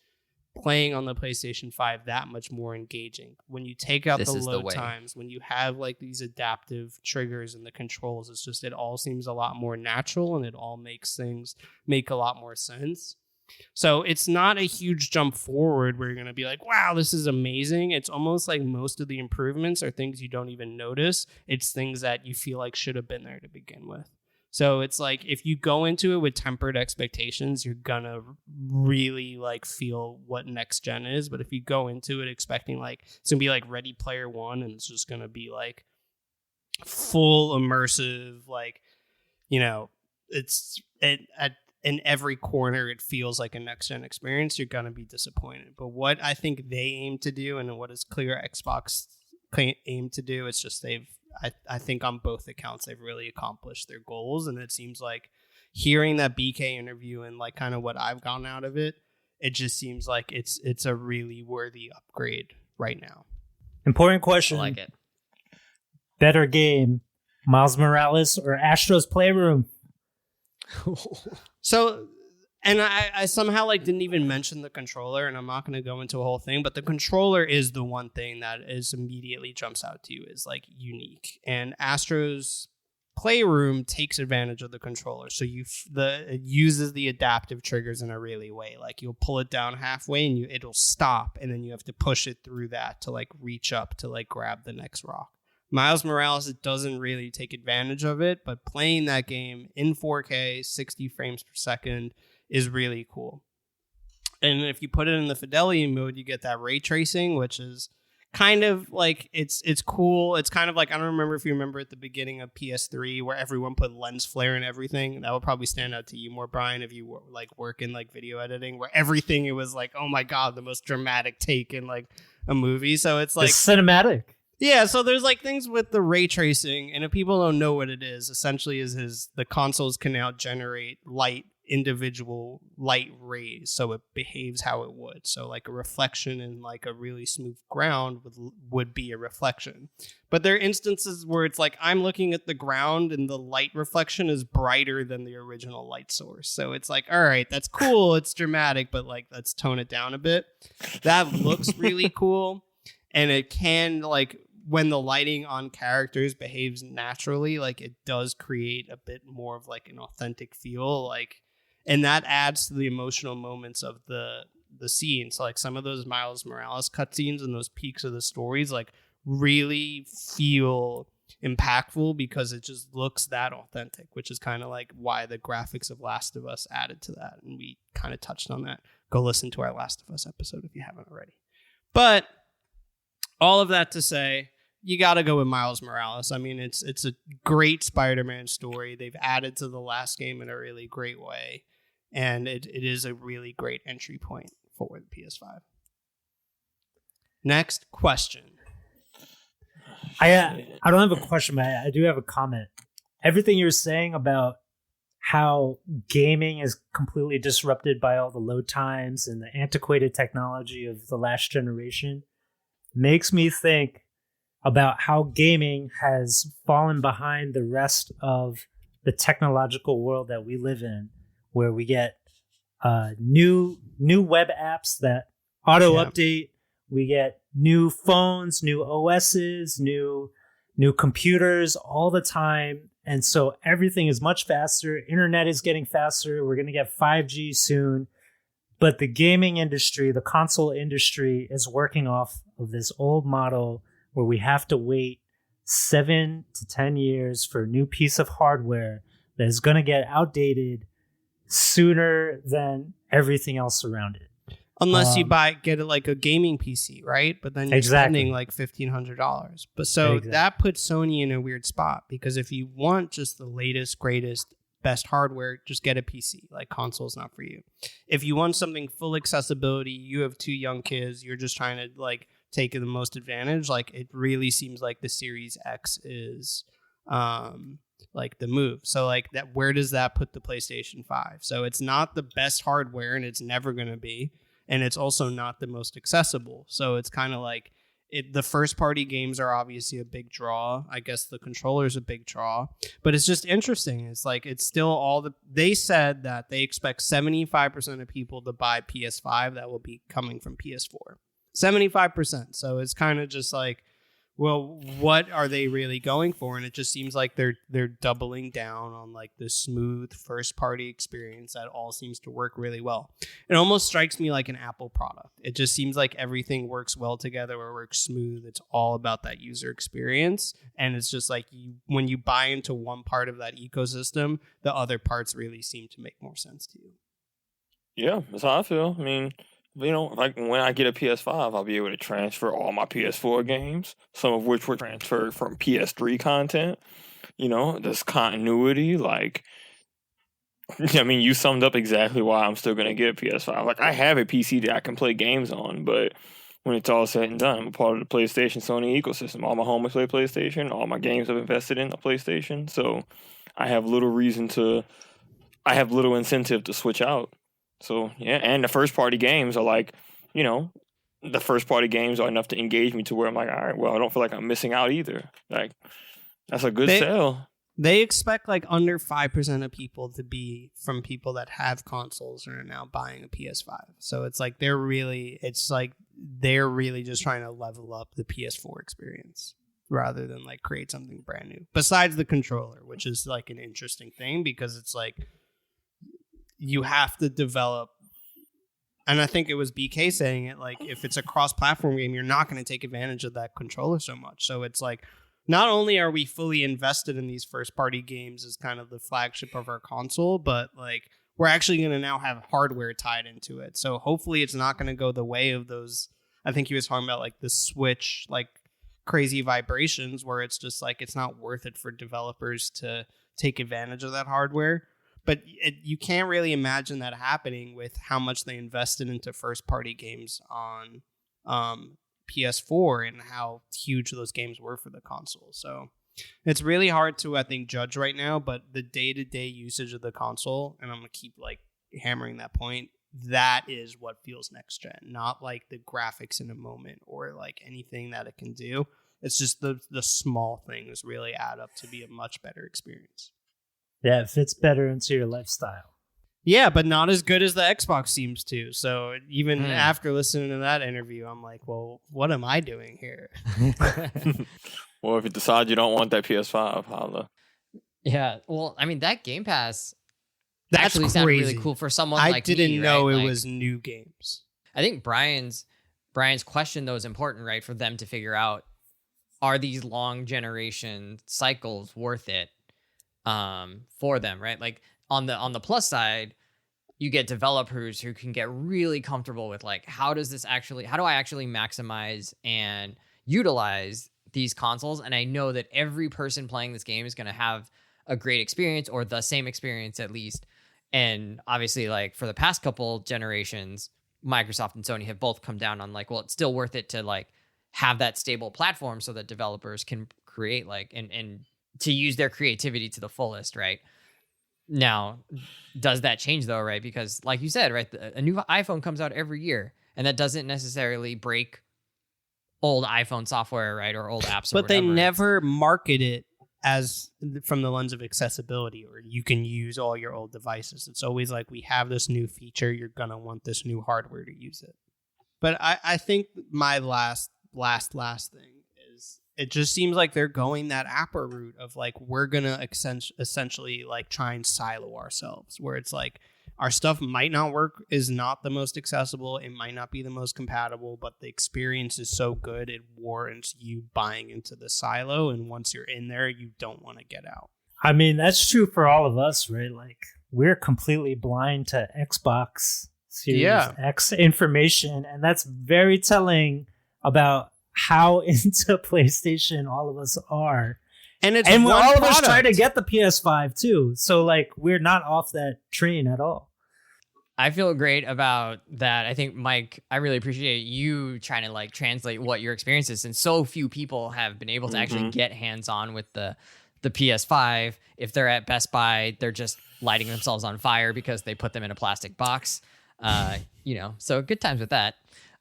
S2: playing on the PlayStation 5 that much more engaging. When you take out the load times, when you have like these adaptive triggers and the controls, it's just it all seems a lot more natural, and it all makes things make a lot more sense. So it's not a huge jump forward where you're going to be like, wow, this is amazing. It's almost like most of the improvements are things you don't even notice. It's things that you feel like should have been there to begin with. So it's like if you go into it with tempered expectations, you're going to really like feel what next gen is. But if you go into it expecting like it's going to be like Ready Player One and it's just going to be like full immersive, like, you know, it's in every corner, it feels like a next-gen experience, you're going to be disappointed. But what I think they aim to do and what is clear Xbox aim to do, it's just I think on both accounts, they've really accomplished their goals. And it seems like hearing that BK interview and like kind of what I've gotten out of it, it just seems like it's a really worthy upgrade right now.
S4: Important question.
S1: I like it.
S4: Better game, Miles Morales or Astro's Playroom?
S2: So, and I somehow like didn't even mention the controller, and I'm not going to go into a whole thing, but the controller is the one thing that is immediately jumps out to you is like unique. And Astro's Playroom takes advantage of the controller, so it uses the adaptive triggers in a really way. Like you'll pull it down halfway and it'll stop, and then you have to push it through that to like reach up to like grab the next rock. Miles Morales, it doesn't really take advantage of it, but playing that game in 4K, 60 frames per second is really cool. And if you put it in the fidelity mode, you get that ray tracing, which is kind of like, it's cool. It's kind of like, I don't remember if you remember at the beginning of PS3 where everyone put lens flare and everything. That would probably stand out to you more, Brian, if you like work in like video editing, where everything, it was like, oh my God, the most dramatic take in like a movie. So it's like
S4: it's cinematic.
S2: Yeah, so there's like things with the ray tracing, and if people don't know what it is, essentially the consoles can now generate individual light rays, so it behaves how it would. So like a reflection in like a really smooth ground would be a reflection. But there are instances where it's like I'm looking at the ground and the light reflection is brighter than the original light source. So it's like, all right, that's cool, it's dramatic, but like let's tone it down a bit. That looks really cool. And it can, like, when the lighting on characters behaves naturally, like, it does create a bit more of, like, an authentic feel, like, and that adds to the emotional moments of the scene. So, like, some of those Miles Morales cutscenes and those peaks of the stories, like, really feel impactful because it just looks that authentic, which is kind of, like, why the graphics of Last of Us added to that. And we kind of touched on that. Go listen to our Last of Us episode if you haven't already. But all of that to say, you got to go with Miles Morales. I mean, it's a great Spider-Man story. They've added to the last game in a really great way. And it is a really great entry point for the PS5. Next question.
S4: I don't have a question, but I do have a comment. Everything you're saying about how gaming is completely disrupted by all the load times and the antiquated technology of the last generation makes me think about how gaming has fallen behind the rest of the technological world that we live in, where we get new web apps that auto update. We get new phones, new OSs, new computers all the time. And so everything is much faster. Internet is getting faster. We're going to get 5G soon. But the gaming industry, the console industry, is working off of this old model where we have to wait 7 to 10 years for a new piece of hardware that is going to get outdated sooner than everything else around it.
S2: Unless you get it like a gaming PC, right? But then you're spending like $1,500. But so that puts Sony in a weird spot, because if you want just the latest, greatest, best hardware, just get a PC. Like, console's not for you. If you want something full accessibility, you have 2 young kids, you're just trying to like take the most advantage. Like, it really seems like the Series X is like the move. So like that, where does that put the PlayStation 5? So it's not the best hardware, and it's never going to be. And it's also not the most accessible. So it's kind of like the first party games are obviously a big draw. I guess the controller is a big draw, but it's just interesting. It's like, it's still they said that they expect 75% of people to buy PS5 that will be coming from PS4. 75%. So it's kind of just like, well, what are they really going for? And it just seems like they're doubling down on like the smooth first party experience that all seems to work really well. It almost strikes me like an Apple product. It just seems like everything works well together or works smooth. It's all about that user experience. And it's just like when you buy into one part of that ecosystem, the other parts really seem to make more sense to you.
S3: Yeah, that's how I feel. I mean, like when I get a PS5, I'll be able to transfer all my PS4 games, some of which were transferred from PS3 content. There's continuity. Like, I mean, you summed up exactly why I'm still going to get a PS5. Like, I have a PC that I can play games on, but when it's all said and done, I'm a part of the PlayStation Sony ecosystem. All my homies play PlayStation. All my games I've invested in a PlayStation. So I have little incentive to switch out. So, yeah, and the first-party games are like, the first-party games are enough to engage me to where I'm like, all right, well, I don't feel like I'm missing out either. Like, that's a good sell.
S2: They expect like under 5% of people to be from people that have consoles and are now buying a PS5. So it's like they're really just trying to level up the PS4 experience rather than like create something brand new. Besides the controller, which is like an interesting thing because it's like, you have to develop, and I think it was BK saying it, like if it's a cross-platform game, you're not going to take advantage of that controller so much. So it's like, not only are we fully invested in these first-party games as kind of the flagship of our console, but like we're actually going to now have hardware tied into it. So hopefully it's not going to go the way of those, I think he was talking about like the Switch, like crazy vibrations where it's just like, it's not worth it for developers to take advantage of that hardware. But you can't really imagine that happening with how much they invested into first-party games on PS4 and how huge those games were for the console. So it's really hard to, I think, judge right now. But the day-to-day usage of the console, and I'm going to keep like hammering that point, that is what feels next-gen. Not like the graphics in a moment or like anything that it can do. It's just the small things really add up to be a much better experience.
S4: Yeah, it fits better into your lifestyle.
S2: Yeah, but not as good as the Xbox seems to. So even after listening to that interview, I'm like, well, what am I doing here?
S3: Well, if you decide you don't want that PS5, holla.
S1: Yeah, well, I mean, that Game Pass
S2: That's
S1: actually sounded really cool for someone like me.
S2: I didn't know
S1: right?
S2: it was new games.
S1: I think Brian's question, though, is important, right? For them to figure out, are these long generation cycles worth it? For them, right? Like on the plus side, you get developers who can get really comfortable with like, how do I actually maximize and utilize these consoles? And I know that every person playing this game is going to have a great experience or the same experience at least. And obviously, like for the past couple generations, Microsoft and Sony have both come down on like, well, it's still worth it to like have that stable platform so that developers can create like and to use their creativity to the fullest, right? Now, does that change though, right? Because like you said, right, a new iPhone comes out every year, and that doesn't necessarily break old iPhone software, right, or old apps.
S2: But they never market it as from the lens of accessibility, or you can use all your old devices. It's always like, we have this new feature, you're gonna want this new hardware to use it. But I think my last thing, it just seems like they're going that Apple route of like, we're going to essentially like try and silo ourselves, where it's like our stuff might not work, is not the most accessible. It might not be the most compatible, but the experience is so good, it warrants you buying into the silo. And once you're in there, you don't want to get out.
S4: I mean, that's true for all of us, right? Like we're completely blind to Xbox Series X information. And that's very telling about how into PlayStation all of us are. And all of us try to get the PS5 too. So like we're not off that train at all.
S1: I feel great about that. I think, Mike, I really appreciate you trying to like translate what your experience is. And so few people have been able to actually get hands-on with the PS5. If they're at Best Buy, they're just lighting themselves on fire because they put them in a plastic box. So good times with that.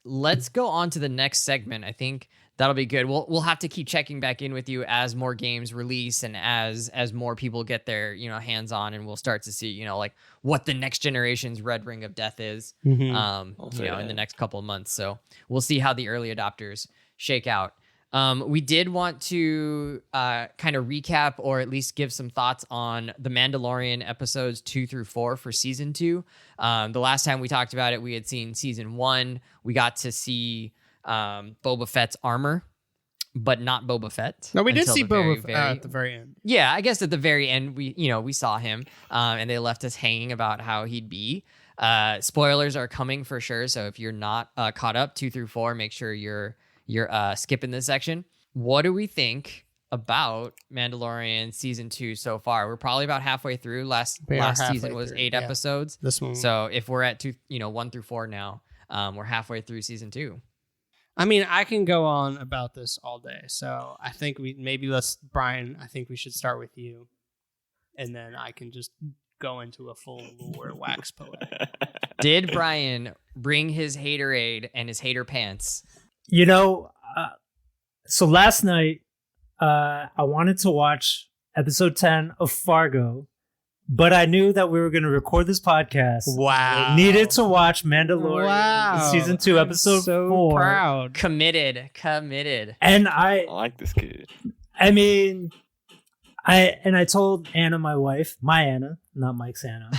S1: Let's go on to the next segment. I think that'll be good. We'll have to keep checking back in with you as more games release and as more people get their hands on, and we'll start to see like what the next generation's Red Ring of Death is in the next couple of months. So we'll see how the early adopters shake out. We did want to kind of recap or at least give some thoughts on the Mandalorian episodes 2 through 4 for season 2. The last time we talked about it, we had seen season 1. We got to see Boba Fett's armor, but not Boba Fett.
S2: No, we did
S1: until
S2: see
S1: the very,
S2: Boba Fett
S1: very-
S2: at the very end.
S1: Yeah, I guess at the very end, we saw him, and they left us hanging about how he'd be. Spoilers are coming for sure, so if you're not caught up 2 through 4, make sure you're skipping this section. What do we think about Mandalorian season 2 so far? We're probably about halfway through. Last season was 8 episodes.
S2: This one.
S1: So if we're at 1 through 4 now, we're halfway through season 2.
S2: I mean, I can go on about this all day. So I think Brian, I think we should start with you. And then I can just go into a full lore wax poet.
S1: Did Brian bring his haterade and his hater pants?
S4: So last night, I wanted to watch episode 10 of Fargo, but I knew that we were going to record this podcast.
S2: Wow.
S4: I needed to watch Mandalorian season 2, episode 4.
S2: Proud.
S1: Committed.
S4: And
S3: I like this kid.
S4: I mean, I told Anna, my wife, my Anna, not Mike's Anna,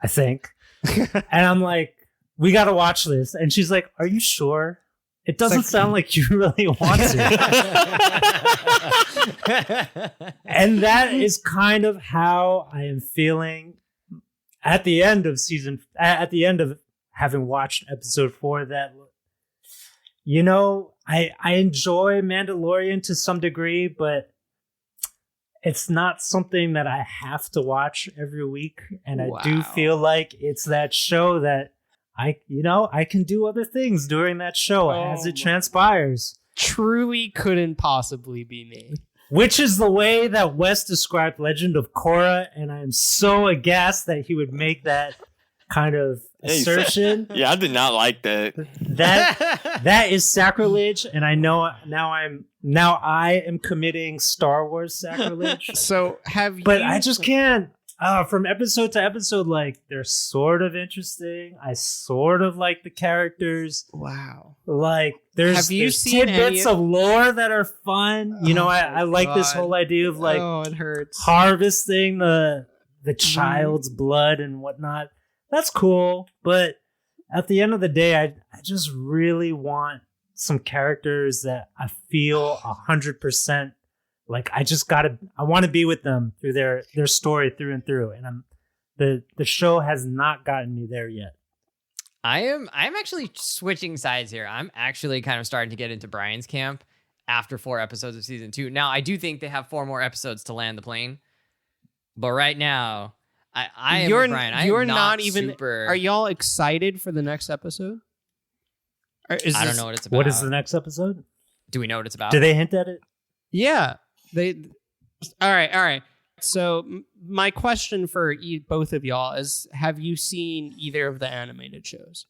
S4: I think. And I'm like, we got to watch this. And she's like, are you sure? It doesn't sound like you really want to. And that is kind of how I am feeling at the end of having watched episode 4, that, I enjoy Mandalorian to some degree, but it's not something that I have to watch every week. And I do feel like it's that show that I can do other things during that show as it transpires.
S2: Truly couldn't possibly be me.
S4: Which is the way that Wes described Legend of Korra, and I am so aghast that he would make that kind of assertion.
S3: Yeah, I did not like that.
S4: That is sacrilege, and I know now I am committing Star Wars sacrilege.
S2: So
S4: But I just can't. From episode to episode, like, they're sort of interesting. I sort of like the characters.
S2: Wow.
S4: Like, there's
S2: seen
S4: tidbits of lore that are fun. I like this whole idea of, like,
S2: it hurts.
S4: harvesting the child's blood and whatnot. That's cool. But at the end of the day, I just really want some characters that I feel 100% like I want to be with them through their story through and through. And the show has not gotten me there yet.
S1: I'm actually switching sides here. I'm actually kind of starting to get into Brian's camp after 4 episodes of season 2. Now, I do think they have 4 more episodes to land the plane. But right now, I am with Brian.
S2: You're not even
S1: super...
S2: Are y'all excited for the next episode?
S1: I don't know what it's about.
S4: What is the next episode?
S1: Do we know what it's about?
S4: Do they hint at it?
S2: Yeah. All right. So my question for both of y'all is: have you seen either of the animated shows?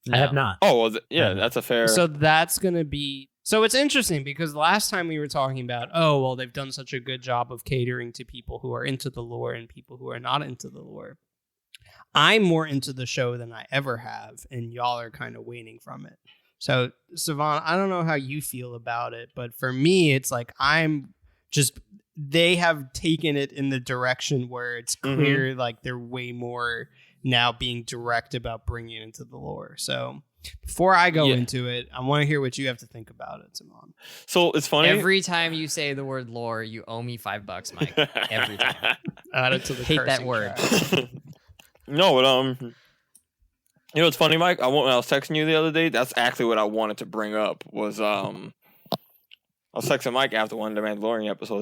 S4: No. I have not.
S3: Oh, well, that's a fair.
S2: So that's gonna be. So it's interesting because last time we were talking about, they've done such a good job of catering to people who are into the lore and people who are not into the lore. I'm more into the show than I ever have, and y'all are kind of waning from it. So, Sivan, I don't know how you feel about it, but for me, it's like they have taken it in the direction where it's clear, like they're way more now being direct about bringing it into the lore. So before I go into it, I want to hear what you have to think about it, Sivan.
S3: So it's funny.
S1: Every time you say the word lore, you owe me $5, Mike. Every time.
S2: Add it to the
S1: hate that
S2: cursing
S1: word.
S2: track.
S3: No, but it's funny, Mike. When I was texting you the other day, that's actually what I wanted to bring up. Was I was texting Mike after one of the Mandalorian episodes,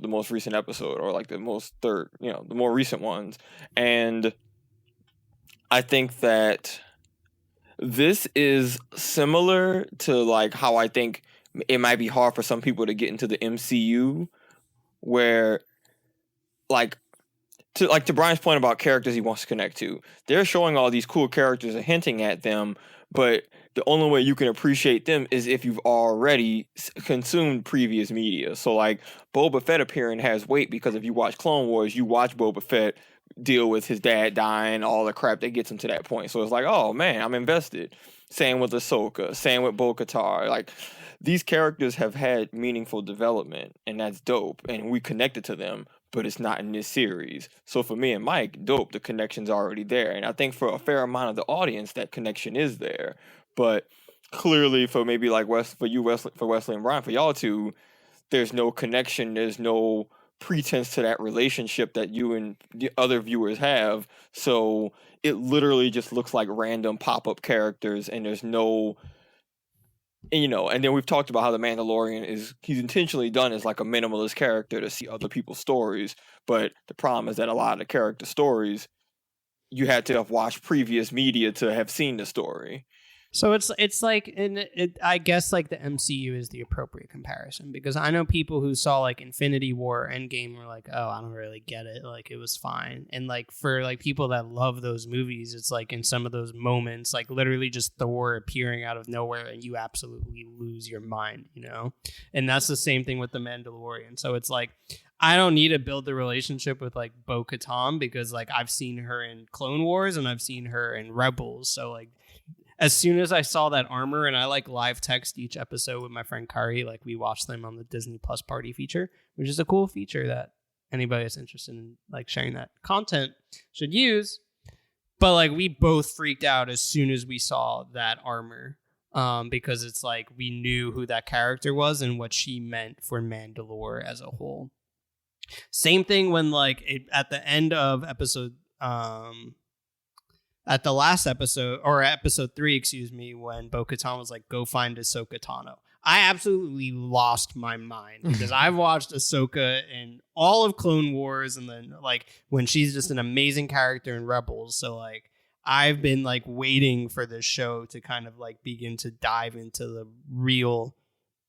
S3: the most recent episode, or like the more recent ones, and I think that this is similar to like how I think it might be hard for some people to get into the MCU, where to Brian's point about characters he wants to connect to, they're showing all these cool characters and hinting at them, but the only way you can appreciate them is if you've already consumed previous media. So like Boba Fett appearing has weight because if you watch Clone Wars, you watch Boba Fett deal with his dad dying, all the crap that gets him to that point. So it's like, oh man, I'm invested. Same with Ahsoka. Same with Bo-Katan. Like, these characters have had meaningful development, and that's dope. And we connected to them, but it's not in this series. So for me and Mike, dope, the connection's already there. And I think for a fair amount of the audience, that connection is there. But clearly for maybe like Wesley and Brian, for y'all two, there's no connection. There's no pretense to that relationship that you and the other viewers have. So it literally just looks like random pop-up characters, and there's no, and then we've talked about how the Mandalorian he's intentionally done as like a minimalist character to see other people's stories. But the problem is that a lot of the character stories, you had to have watched previous media to have seen the story.
S2: So it's like, I guess like the MCU is the appropriate comparison, because I know people who saw like Infinity War, Endgame were like, oh, I don't really get it. Like, it was fine. And like for like people that love those movies, it's like in some of those moments, like literally just Thor appearing out of nowhere and you absolutely lose your mind, And that's the same thing with the Mandalorian. So it's like, I don't need to build the relationship with like Bo-Katan, because like I've seen her in Clone Wars and I've seen her in Rebels. So like, as soon as I saw that armor, and I like live text each episode with my friend Kari, like we watch them on the Disney Plus party feature, which is a cool feature that anybody that's interested in like sharing that content should use. But like we both freaked out as soon as we saw that armor, because it's like we knew who that character was and what she meant for Mandalore as a whole. Same thing when like at the end of episode. At the last episode, or episode 3, when Bo-Katan was like, go find Ahsoka Tano. I absolutely lost my mind, because I've watched Ahsoka in all of Clone Wars, and then like when she's just an amazing character in Rebels. So like I've been like waiting for this show to kind of like begin to dive into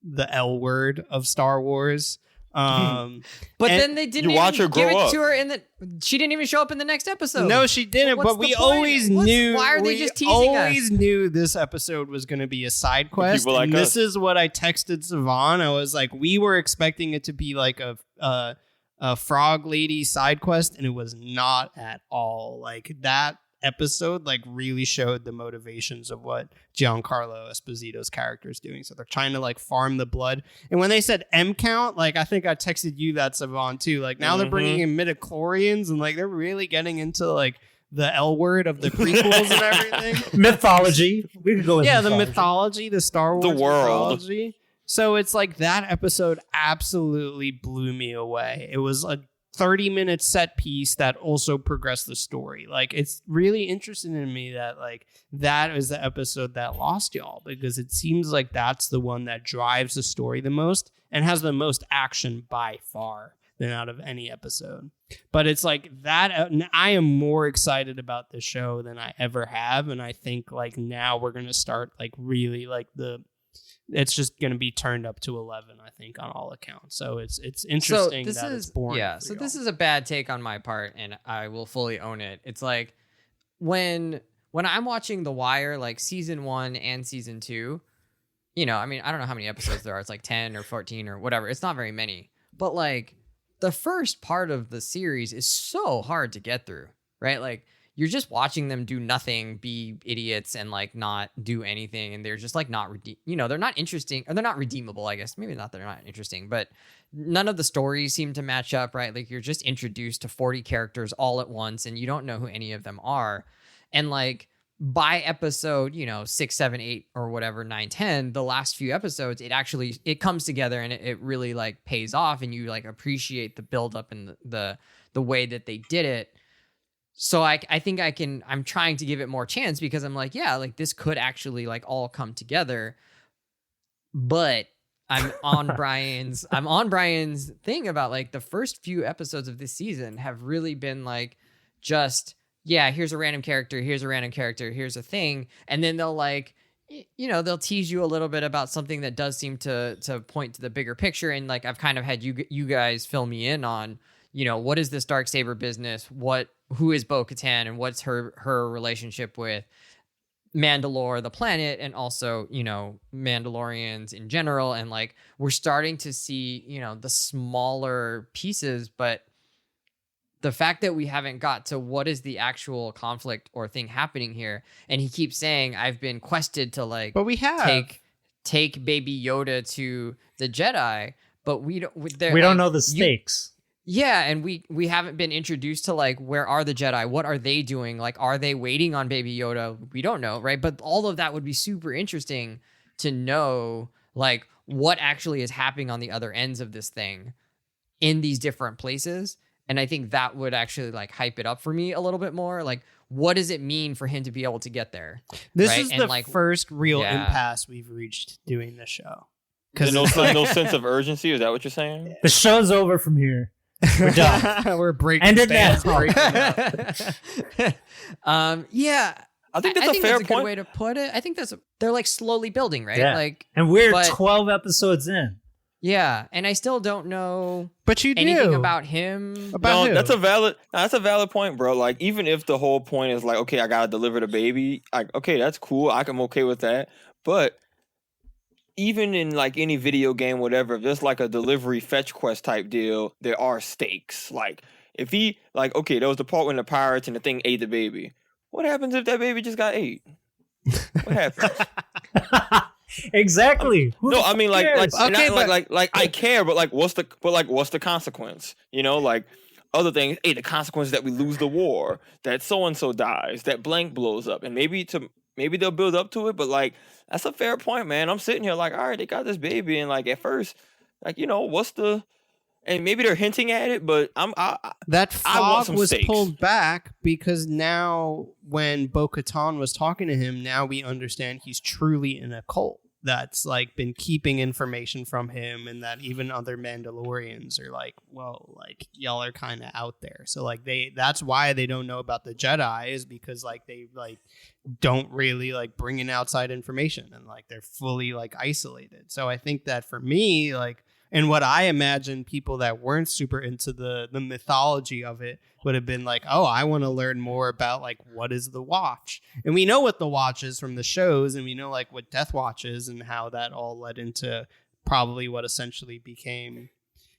S2: the L word of Star Wars.
S1: But then they didn't even give it to her she didn't even show up in the next episode.
S2: No, she didn't. But we always knew.
S1: Why are they just teasing us?
S2: Always knew this episode was going to be a side quest. And this is what I texted Savon. I was like, we were expecting it to be like a frog lady side quest, and it was not at all. Like that episode like really showed the motivations of what Giancarlo Esposito's character is doing. So they're trying to like farm the blood. And when they said M count, like I think I texted you that, Savon, too. Like now they're bringing in midichlorians, and like they're really getting into like the L word of the prequels and everything.
S4: Mythology. We could go with
S2: the mythology, the Star Wars mythology. So it's like that episode absolutely blew me away. It was a 30-minute set piece that also progressed the story. Like, it's really interesting to me that like that is the episode that lost y'all, because it seems like that's the one that drives the story the most and has the most action by far than out of any episode. But it's like that I am more excited about this show than I ever have, and I think like now we're going to start like really like it's just going to be turned up to 11, I think, on all accounts. So it's interesting that it's boring.
S1: Yeah, so this is a bad take on my part, and I will fully own it. It's like when I'm watching The Wire, like season 1 and season 2, I mean, I don't know how many episodes there are. It's like 10 or 14 or whatever. It's not very many. But like the first part of the series is so hard to get through, right? Like, you're just watching them do nothing, be idiots, and like not do anything, and they're just like not they're not interesting, or they're not redeemable, I guess. Maybe not, they're not interesting, but none of the stories seem to match up, right? Like, you're just introduced to 40 characters all at once, and you don't know who any of them are. And like by episode 6, 7, 8, or whatever, 9, 10, the last few episodes, it comes together, and it really like pays off, and you like appreciate the buildup and the way that they did it. So I think I'm trying to give it more chance, because I'm like, yeah, like this could actually like all come together. But I'm on Brian's thing about like the first few episodes of this season have really been like just, yeah, here's a random character, here's a thing. And then they'll like, they'll tease you a little bit about something that does seem to point to the bigger picture. And like, I've kind of had you guys fill me in on, what is this Darksaber business? Who is Bo-Katan, and what's her relationship with Mandalore, the planet, and also, Mandalorians in general. And like, we're starting to see, the smaller pieces, but the fact that we haven't got to what is the actual conflict or thing happening here, and he keeps saying I've been quested to like,
S2: but we have
S1: take Baby Yoda to the Jedi, but we
S4: don't know the stakes.
S1: Yeah, and we haven't been introduced to like, where are the Jedi? What are they doing? Like, are they waiting on Baby Yoda? We don't know, right? But all of that would be super interesting to know, like, what actually is happening on the other ends of this thing in these different places. And I think that would actually like hype it up for me a little bit more. Like, what does it mean for him to be able to get there?
S2: This
S1: right?
S2: is
S1: And
S2: the
S1: like,
S2: first real
S1: yeah.
S2: impasse we've reached doing this show.
S3: Because no sense of urgency. Is that what you're saying?
S4: The show's over from here. We're done.
S2: We're breaking.
S4: End it
S2: fans
S4: now.
S2: breaking up.
S1: Yeah.
S3: I think that's a fair
S1: that's a
S3: point.
S1: good way to put it. I think they're like slowly building, right?
S4: Yeah.
S1: Like,
S4: And we're
S1: but-
S4: 12 episodes in.
S1: yeah, and I still don't know
S2: But you
S1: anything
S2: do
S1: about him.
S2: About who?
S3: That's a valid point, bro. Like, even if the whole point is like, okay, I gotta deliver the baby, like, okay, that's cool. I'm okay with that. But even in like any video game, whatever, if there's like a delivery fetch quest type deal, there are stakes. Like, if he like, okay, there was the part when the pirates and the thing ate the baby. What happens if that baby just got ate? What happens?
S4: Exactly. Who
S3: No, I mean like
S4: cares?
S2: Okay,
S3: not, like I care, but what's the consequence? You know, like other things. Hey, the consequence is that we lose the war, that so and so dies, that blank blows up, and maybe they'll build up to it. But like, that's a fair point, man. I'm sitting here like, all right, they got this baby, and like at first, like, you know, what's the, and maybe they're hinting at it, but
S2: that
S3: I want
S2: fog
S3: some
S2: was
S3: stakes.
S2: pulled back because now when Bo-Katan was talking to him, now we understand he's truly in a cult that's like been keeping information from him, and that even other Mandalorians are like, well, like y'all are kind of out there. So like that's why they don't know about the Jedi, is because like they like don't really like bring in outside information, and like they're fully like isolated. So I think that for me, like, and what I imagine people that weren't super into the mythology of it would have been like, oh, I want to learn more about like, what is the Watch? And we know what the Watch is from the shows, and we know like what Death Watch is and how that all led into probably what essentially became.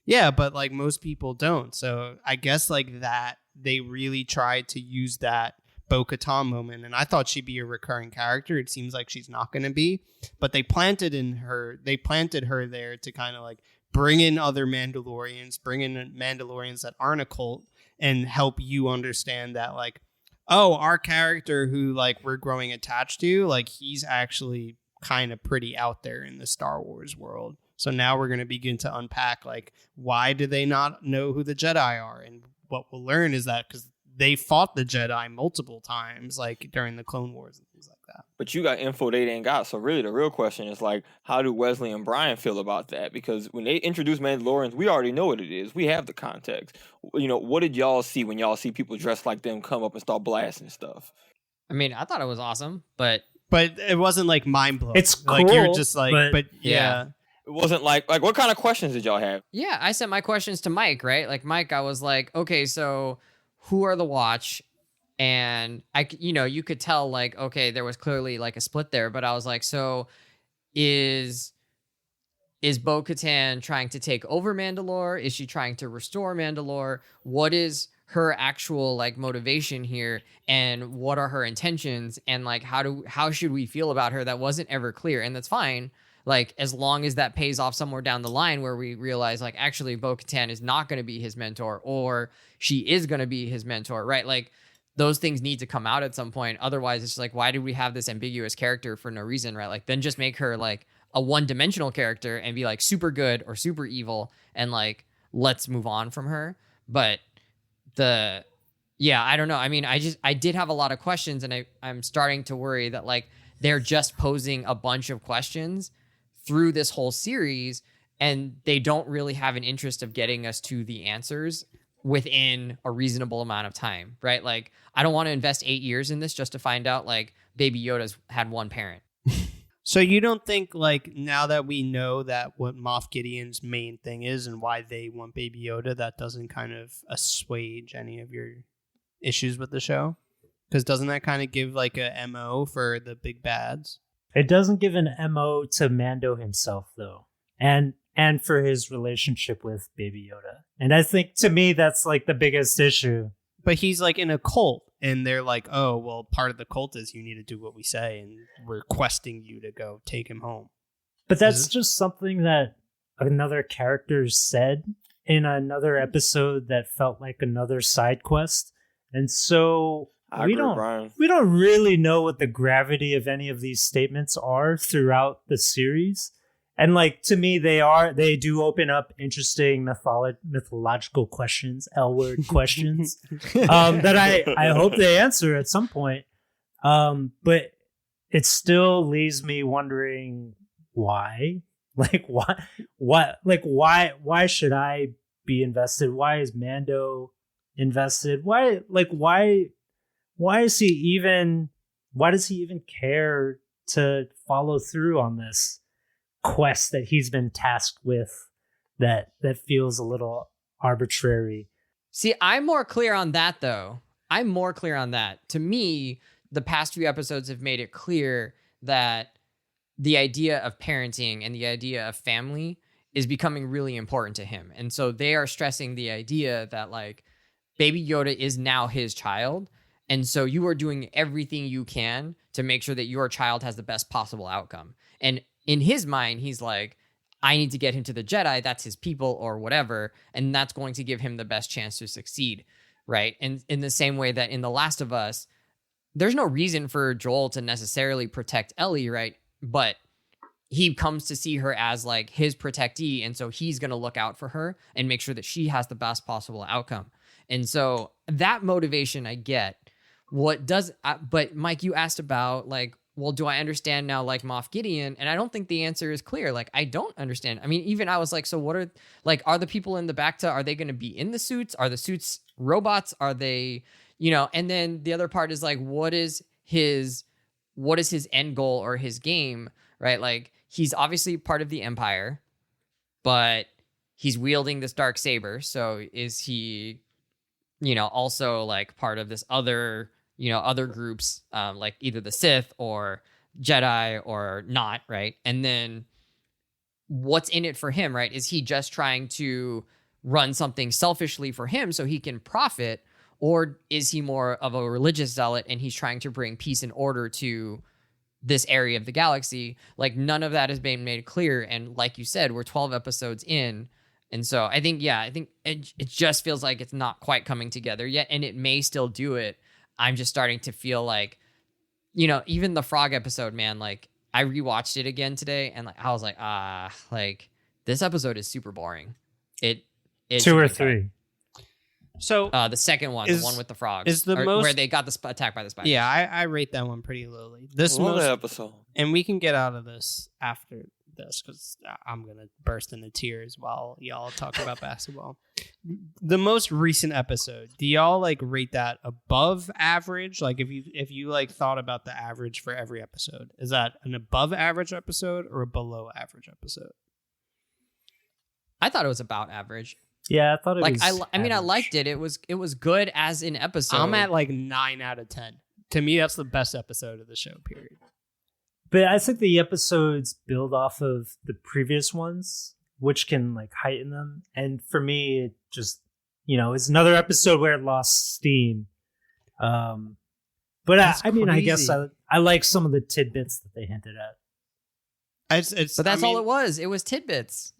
S2: Yeah, but like most people don't. So I guess like that they really tried to use that Bo-Katan moment, and I thought she'd be a recurring character. It seems like she's not going to be, but they planted her there to kind of like bring in other Mandalorians, bring in Mandalorians that aren't a cult, and help you understand that like, oh, our character who like we're growing attached to, like he's actually kind of pretty out there in the Star Wars world. So now we're going to begin to unpack like, why do they not know who the Jedi are? And what we'll learn is that because they fought the Jedi multiple times, like during the Clone Wars and things like that.
S3: But you got info they didn't got. So really the real question is like, how do Wesley and Brian feel about that? Because when they introduce Mandalorians, we already know what it is. We have the context. You know, what did y'all see when y'all see people dressed like them come up and start blasting stuff?
S1: I mean, I thought it was awesome, but
S2: it wasn't like mind blowing.
S4: It's
S2: like you're
S4: cool,
S2: just like,
S4: but
S2: but yeah.
S3: It wasn't like what kind of questions did y'all have?
S1: yeah, I sent my questions to Mike, right? Like Mike, I was like, okay, so who are the Watch? And you could tell like, okay, there was clearly like a split there, but I was like, so is Bo-Katan trying to take over Mandalore? Is she trying to restore Mandalore? What is her actual like motivation here, and what are her intentions, and like how should we feel about her? That wasn't ever clear, and that's fine. Like, as long as that pays off somewhere down the line where we realize, like, actually Bo-Katan is not going to be his mentor, or she is going to be his mentor, right? Like, those things need to come out at some point. Otherwise, it's like, why do we have this ambiguous character for no reason, right? Like, then just make her, like, a one-dimensional character and be, like, super good or super evil, and, like, let's move on from her. But I don't know. I mean, I did have a lot of questions, and I'm starting to worry that, like, they're just posing a bunch of questions through this whole series, and they don't really have an interest of getting us to the answers within a reasonable amount of time, right? Like, I don't want to invest 8 years in this just to find out like Baby Yoda's had one parent.
S2: So you don't think like, now that we know that what Moff Gideon's main thing is and why they want Baby Yoda, that doesn't kind of assuage any of your issues with the show? Because doesn't that kind of give like a MO for the big bads?
S4: It doesn't give an MO to Mando himself, though. And and for his relationship with Baby Yoda. And I think, to me, that's like the biggest issue.
S2: But he's like in a cult, and they're like, oh, well, part of the cult is you need to do what we say, and we're requesting you to go take him home.
S4: But that's just something that another character said in another episode that felt like another side quest. And so we don't really know what the gravity of any of these statements are throughout the series. And like, to me, they do open up interesting mythological questions, L-word questions, that I hope they answer at some point. But it still leaves me wondering why. Like, why should I be invested? Why is Mando invested? Why does he even care to follow through on this quest that he's been tasked with that feels a little arbitrary?
S1: See, I'm more clear on that, though. To me, the past few episodes have made it clear that the idea of parenting and the idea of family is becoming really important to him. And so they are stressing the idea that, like, Baby Yoda is now his child. And so you are doing everything you can to make sure that your child has the best possible outcome. And in his mind, he's like, I need to get him to the Jedi. That's his people or whatever. And that's going to give him the best chance to succeed. Right. And in the same way that in The Last of Us, there's no reason for Joel to necessarily protect Ellie. Right. But he comes to see her as like his protectee. And so he's going to look out for her and make sure that she has the best possible outcome. And so that motivation I get. But Mike, you asked about like, well, do I understand now like Moff Gideon? And I don't think the answer is clear. Like, I don't understand. I mean, even I was like, so what are the people in the Bacta? Are they going to be in the suits? Are the suits robots? Are they, and then the other part is like, what is his end goal or his game, right? Like, he's obviously part of the Empire, but he's wielding this dark saber. So is he, also like part of this other groups, like either the Sith or Jedi or not, right? And then what's in it for him, right? Is he just trying to run something selfishly for him so he can profit? Or is he more of a religious zealot and he's trying to bring peace and order to this area of the galaxy? Like, none of that has been made clear. And like you said, we're 12 episodes in. And so I think it just feels like it's not quite coming together yet. And it may still do it. I'm just starting to feel like, even the frog episode, man, like I rewatched it again today and like I was like, like this episode is super boring. It's
S4: 2 or 3.
S2: So
S1: the second one, the one with the frogs,
S2: is the most
S1: where they got attacked by the spiders.
S2: Yeah, I rate that one pretty lowly. This
S3: most episode,
S2: and we can get out of this after this because I'm gonna burst into tears while y'all talk about basketball. The most recent episode, do y'all like rate that above average? Like, if you like thought about the average for every episode, is that an above average episode or a below average episode?
S1: I thought it was about average.
S4: Yeah, I thought it
S1: like
S4: was.
S1: I mean, I liked it. It was good as an episode.
S2: I'm at like 9 out of 10. To me, that's the best episode of the show. Period.
S4: But I think the episodes build off of the previous ones, which can like heighten them. And for me, it just, it's another episode where it lost steam. But I mean, I guess I like some of the tidbits that they hinted at.
S1: But that's all it was. It was tidbits.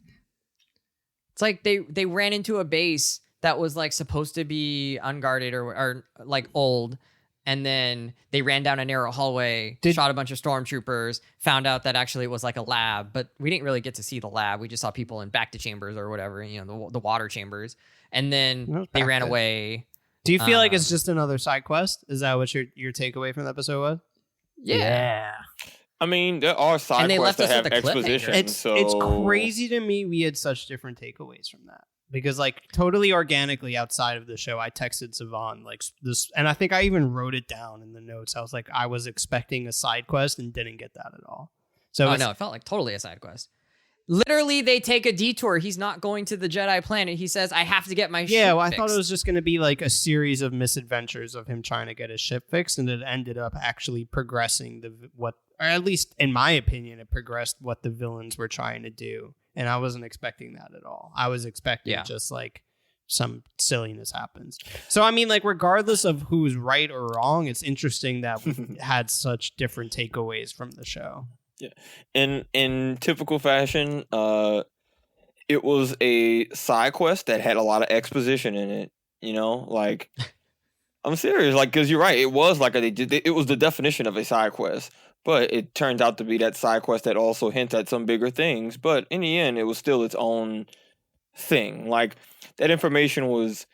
S1: It's like they ran into a base that was like supposed to be unguarded or like old. And then they ran down a narrow hallway, shot a bunch of stormtroopers, found out that actually it was like a lab, but we didn't really get to see the lab. We just saw people in back to chambers or whatever, the water chambers. And then they ran away.
S2: Do you feel like it's just another side quest? Is that what your takeaway from the episode was?
S1: Yeah.
S3: I mean, there are side quests that have exposition.
S2: It's crazy to me we had such different takeaways from that. Because, like, totally organically outside of the show, I texted Savon, like, this, and I think I even wrote it down in the notes. I was like, I was expecting a side quest and didn't get that at all. So
S1: no, it felt like totally a side quest. Literally, they take a detour. He's not going to the Jedi planet. He says, I have to get my ship fixed.
S2: I thought it was just going to be, like, a series of misadventures of him trying to get his ship fixed, and it ended up actually progressing or at least, in my opinion, it progressed what the villains were trying to do. and I wasn't expecting that at all. I was expecting just like some silliness happens. So I mean, like, regardless of who's right or wrong, it's interesting that we had such different takeaways from the show.
S3: Yeah, in typical fashion, it was a side quest that had a lot of exposition in it. You know, like, I'm serious, like, because you're right, it was like it was the definition of a side quest, but it turns out to be that side quest that also hints at some bigger things. But in the end, it was still its own thing. Like, that information was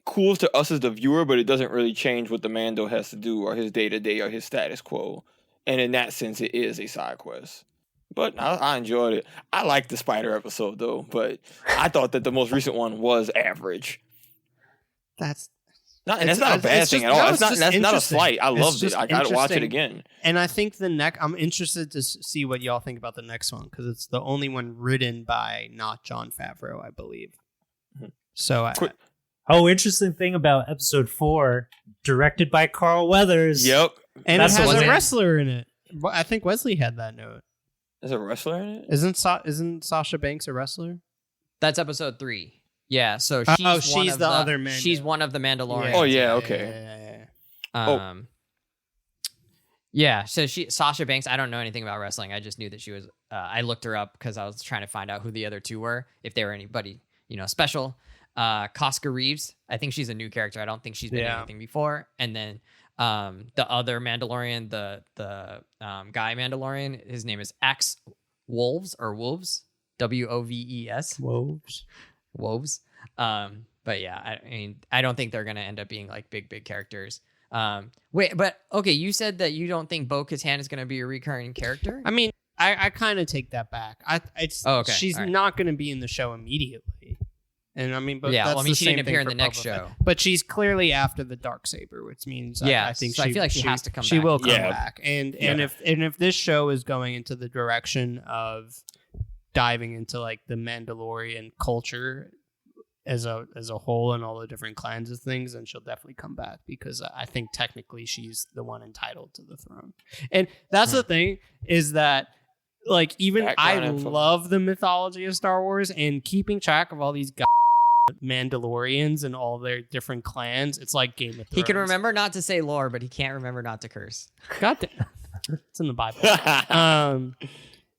S3: cool to us as the viewer, but it doesn't really change what the Mando has to do or his day to day or his status quo. And in that sense, it is a side quest. But I enjoyed it. I liked the spider episode though, but I thought that the most recent one was average.
S2: That's
S3: not a bad thing at all. That's not a slight. I loved it. I gotta watch it again.
S2: And I think I'm interested to see what y'all think about the next one, because it's the only one written by not Jon Favreau, I believe. So
S4: interesting thing about episode 4, directed by Carl Weathers.
S3: Yep.
S2: And it has a wrestler in it. I think Wesley had that note.
S3: Is a wrestler in it?
S2: Isn't Sasha Banks a wrestler?
S1: That's episode 3. Yeah, so
S2: she's the other Mando.
S1: She's one of the Mandalorians.
S3: Oh yeah, okay.
S1: Yeah, so Sasha Banks, I don't know anything about wrestling. I just knew that she was I looked her up because I was trying to find out who the other two were, if they were anybody, special. Casca Reeves, I think she's a new character. I don't think she's been in anything before. And then the other Mandalorian, the guy Mandalorian, his name is Axe Wolves or Wolves, Woves. Wolves. But yeah, I mean, I don't think they're gonna end up being like big characters. Wait, but okay, you said that you don't think Bo-Katan is gonna be a recurring character.
S2: I mean, I kind of take that back. She's not gonna be in the show immediately. And I mean, but
S1: yeah,
S2: that's
S1: well, I mean,
S2: the
S1: she
S2: same
S1: didn't
S2: thing
S1: appear in
S2: for
S1: the next
S2: Boba
S1: show.
S2: Fett. But she's clearly after the Darksaber, which means I think
S1: so I feel like she has to come
S2: she
S1: back.
S2: will come back. And if this show is going into the direction of diving into like the Mandalorian culture as a whole and all the different clans of things, then she'll definitely come back, because I think technically she's the one entitled to the throne. And that's the thing, is that like, even I love the mythology of Star Wars, and keeping track of all these Mandalorians and all their different clans, it's like Game of Thrones.
S1: He can remember not to say lore, but he can't remember not to curse.
S2: God damn. It's in the Bible.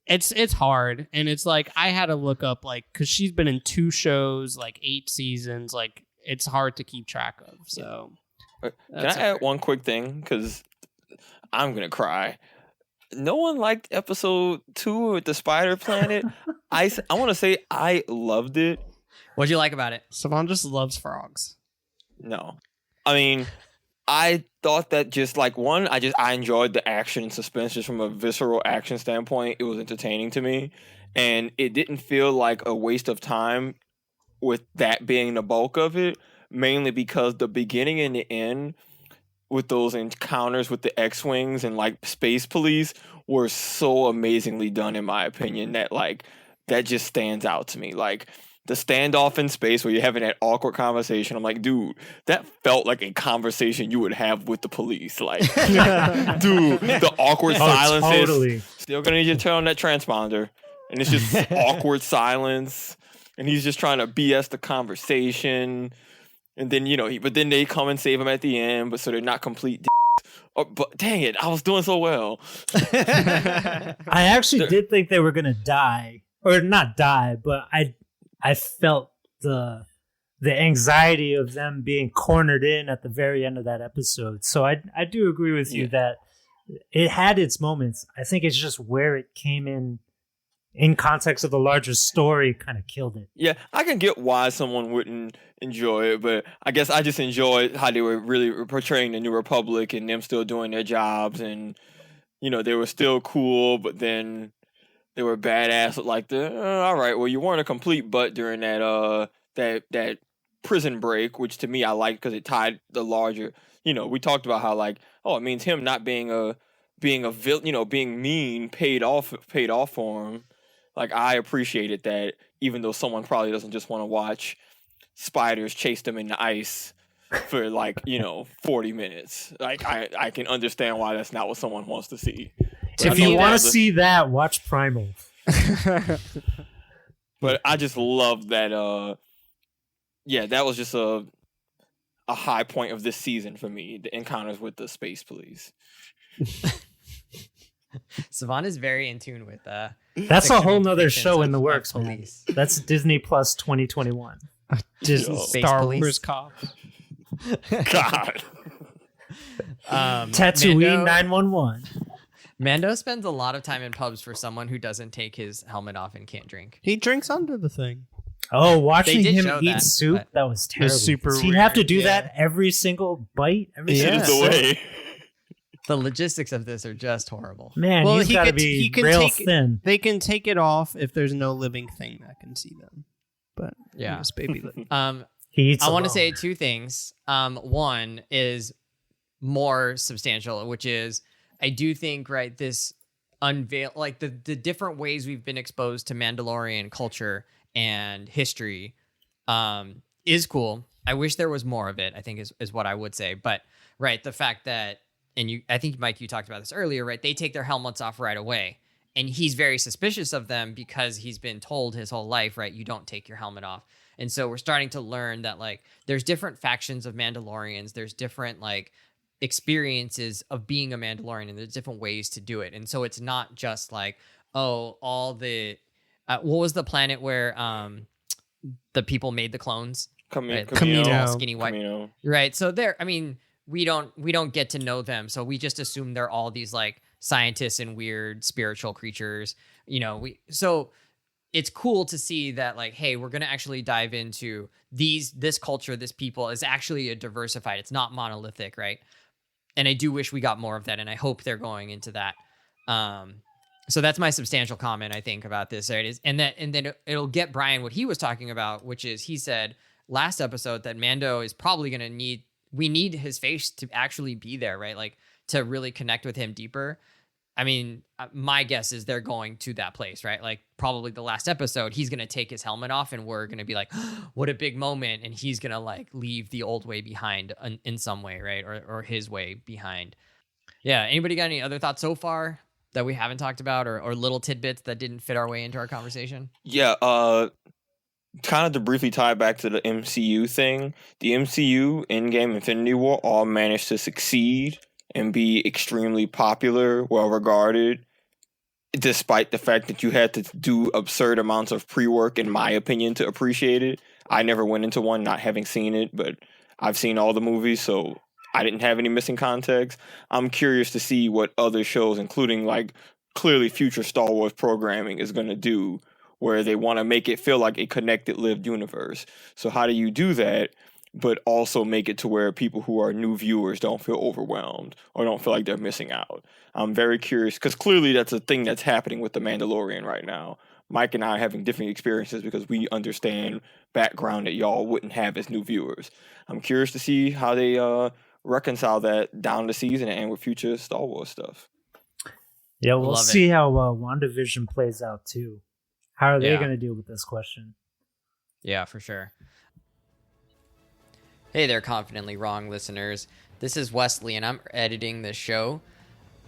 S2: It's hard, and it's like I had to look up, like, because she's been in 2 shows, like 8 seasons, like it's hard to keep track of. So
S3: can I add one quick thing, because I'm gonna cry. No one liked episode 2 with the spider planet. I want to say I loved it.
S1: What'd you like about it?
S2: Savon just loves frogs.
S3: No, I mean, I thought that just like I enjoyed the action and suspense just from a visceral action standpoint. It was entertaining to me, and it didn't feel like a waste of time with that being the bulk of it, mainly because the beginning and the end with those encounters with the X-Wings and like space police were so amazingly done, in my opinion, that just stands out to me. Like, the standoff in space where you're having that awkward conversation. I'm like, dude, that felt like a conversation you would have with the police. Like, dude, the awkward silence is still gonna need you to turn on that transponder, and it's just awkward silence, and he's just trying to BS the conversation, and then but then they come and save him at the end, but so they're not complete. Oh, but dang it, I was doing so well.
S4: I actually did think they were gonna die, or not die, but I felt the anxiety of them being cornered in at the very end of that episode. So I do agree with you that it had its moments. I think it's just where it came in context of the larger story, kind of killed it.
S3: Yeah, I can get why someone wouldn't enjoy it, but I guess I just enjoyed how they were really portraying the New Republic and them still doing their jobs, and they were still cool, but then they were badass. Like all right, well, you weren't a complete butt during that that prison break, which to me I liked because it tied the larger. We talked about how it means him not being a villain, being mean paid off for him. Like, I appreciated that, even though someone probably doesn't just want to watch spiders chase them in the ice for 40 minutes. Like, I can understand why that's not what someone wants to see.
S4: If you want to see that, watch Primal.
S3: But I just love that. Yeah, that was just a high point of this season for me. The encounters with the space police.
S1: Savannah is very in tune with
S4: That's a whole nother
S1: fictions
S4: show in the
S1: of
S4: works, man.
S1: police.
S4: That's Disney Plus 2021.
S2: Disney
S1: Space
S2: Star
S1: police.
S2: Wars cop.
S3: God.
S4: Tatooine 911.
S1: Mando spends a lot of time in pubs for someone who doesn't take his helmet off and can't drink.
S2: He drinks under the thing.
S4: Oh, watching
S1: did
S4: him
S1: show
S4: eat
S1: that,
S4: soup,
S1: but-
S4: that was terrible.
S2: super
S4: Does he have to
S2: weird,
S4: do
S2: yeah.
S4: that every single bite? Every
S2: Yeah.
S3: It is
S4: single
S3: the
S4: sip?
S3: way.
S1: The logistics of this are just horrible.
S4: Man,
S2: Well,
S4: he's
S2: he
S4: got to
S2: could-
S4: be
S2: he can
S4: real
S2: take-
S4: thin.
S2: They can take it off if there's no living thing that can see them. But
S1: Yeah.
S2: just baby lip.
S4: He eats
S1: I want to
S4: alone.
S1: say two things. One is more substantial, which is I do think, right, this unveil, like the different ways we've been exposed to Mandalorian culture and history is cool. I wish there was more of it, I think is what I would say. But right, the fact that, and I think Mike, you talked about this earlier, right? They take their helmets off right away. And he's very suspicious of them because he's been told his whole life, right? You don't take your helmet off. And so we're starting to learn that like there's different factions of Mandalorians. There's different like experiences of being a Mandalorian, and there's different ways to do it. And so it's not just like, oh, all the what was the planet where the people made the clones? Right?
S2: Camino.
S1: Tall, skinny white.
S3: Camino.
S1: Right. So they're, I mean, we don't get to know them. So we just assume they're all these like scientists and weird spiritual creatures. So it's cool to see that like, hey, we're going to actually dive into this culture, this people is actually a diversified. It's not monolithic. Right. And I do wish we got more of that. And I hope they're going into that. So that's my substantial comment, I think, about this. Right? And then it'll get Brian what he was talking about, which is he said last episode that Mando is probably going to we need his face to actually be there, right? Like to really connect with him deeper. I mean, my guess is they're going to that place, right? Like probably the last episode, he's going to take his helmet off and we're going to be like, oh, what a big moment. And he's going to like leave the old way behind in some way, right? Or his way behind. Yeah. Anybody got any other thoughts so far that we haven't talked about or little tidbits that didn't fit our way into our conversation?
S3: Yeah, kind of to briefly tie back to the MCU thing, the MCU, Endgame, Infinity War all managed to succeed and be extremely popular, well regarded, despite the fact that you had to do absurd amounts of pre-work, in my opinion, to appreciate it. I never went into one not having seen it, but I've seen all the movies, so I didn't have any missing context. I'm curious to see what other shows, including like clearly future Star Wars programming, is going to do, where they want to make it feel like a connected lived universe. So how do you do that, but also make it to where people who are new viewers don't feel overwhelmed or don't feel like they're missing out? I'm very curious, because clearly that's a thing that's happening with The Mandalorian right now. Mike and I are having different experiences because we understand background that y'all wouldn't have as new viewers. I'm curious to see how they reconcile that down the season and with future Star Wars stuff.
S4: Yeah, we'll
S1: Love
S4: see how WandaVision plays out too. How are they
S1: Yeah.
S4: going to deal with this question?
S1: Yeah, for sure. Hey there, Confidently Wrong listeners. This is Wesley, and I'm editing this show.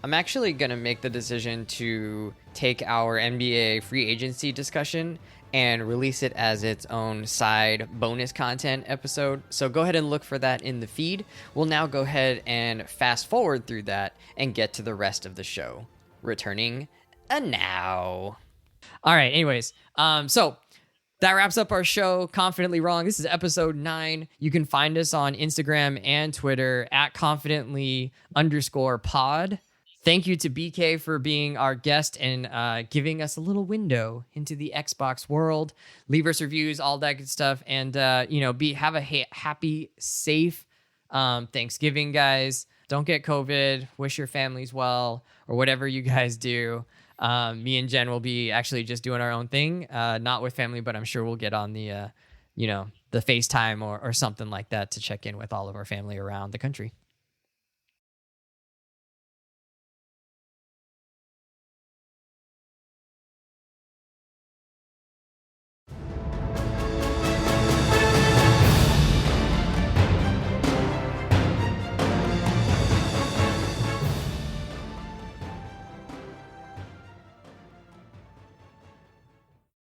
S1: I'm actually going to make the decision to take our NBA free agency discussion and release it as its own side bonus content episode. So go ahead and look for that in the feed. We'll now go ahead and fast forward through that and get to the rest of the show. Returning now. All right, anyways, so that wraps up our show, Confidently Wrong. This is episode 9. You can find us on Instagram and Twitter at confidently_pod. Thank you to BK for being our guest and giving us a little window into the Xbox world. Leave us reviews, all that good stuff, and have a happy, safe Thanksgiving, guys. Don't get COVID. Wish your families well, or whatever you guys do. Me and Jen will be actually just doing our own thing, not with family, but I'm sure we'll get on the FaceTime or something like that to check in with all of our family around the country.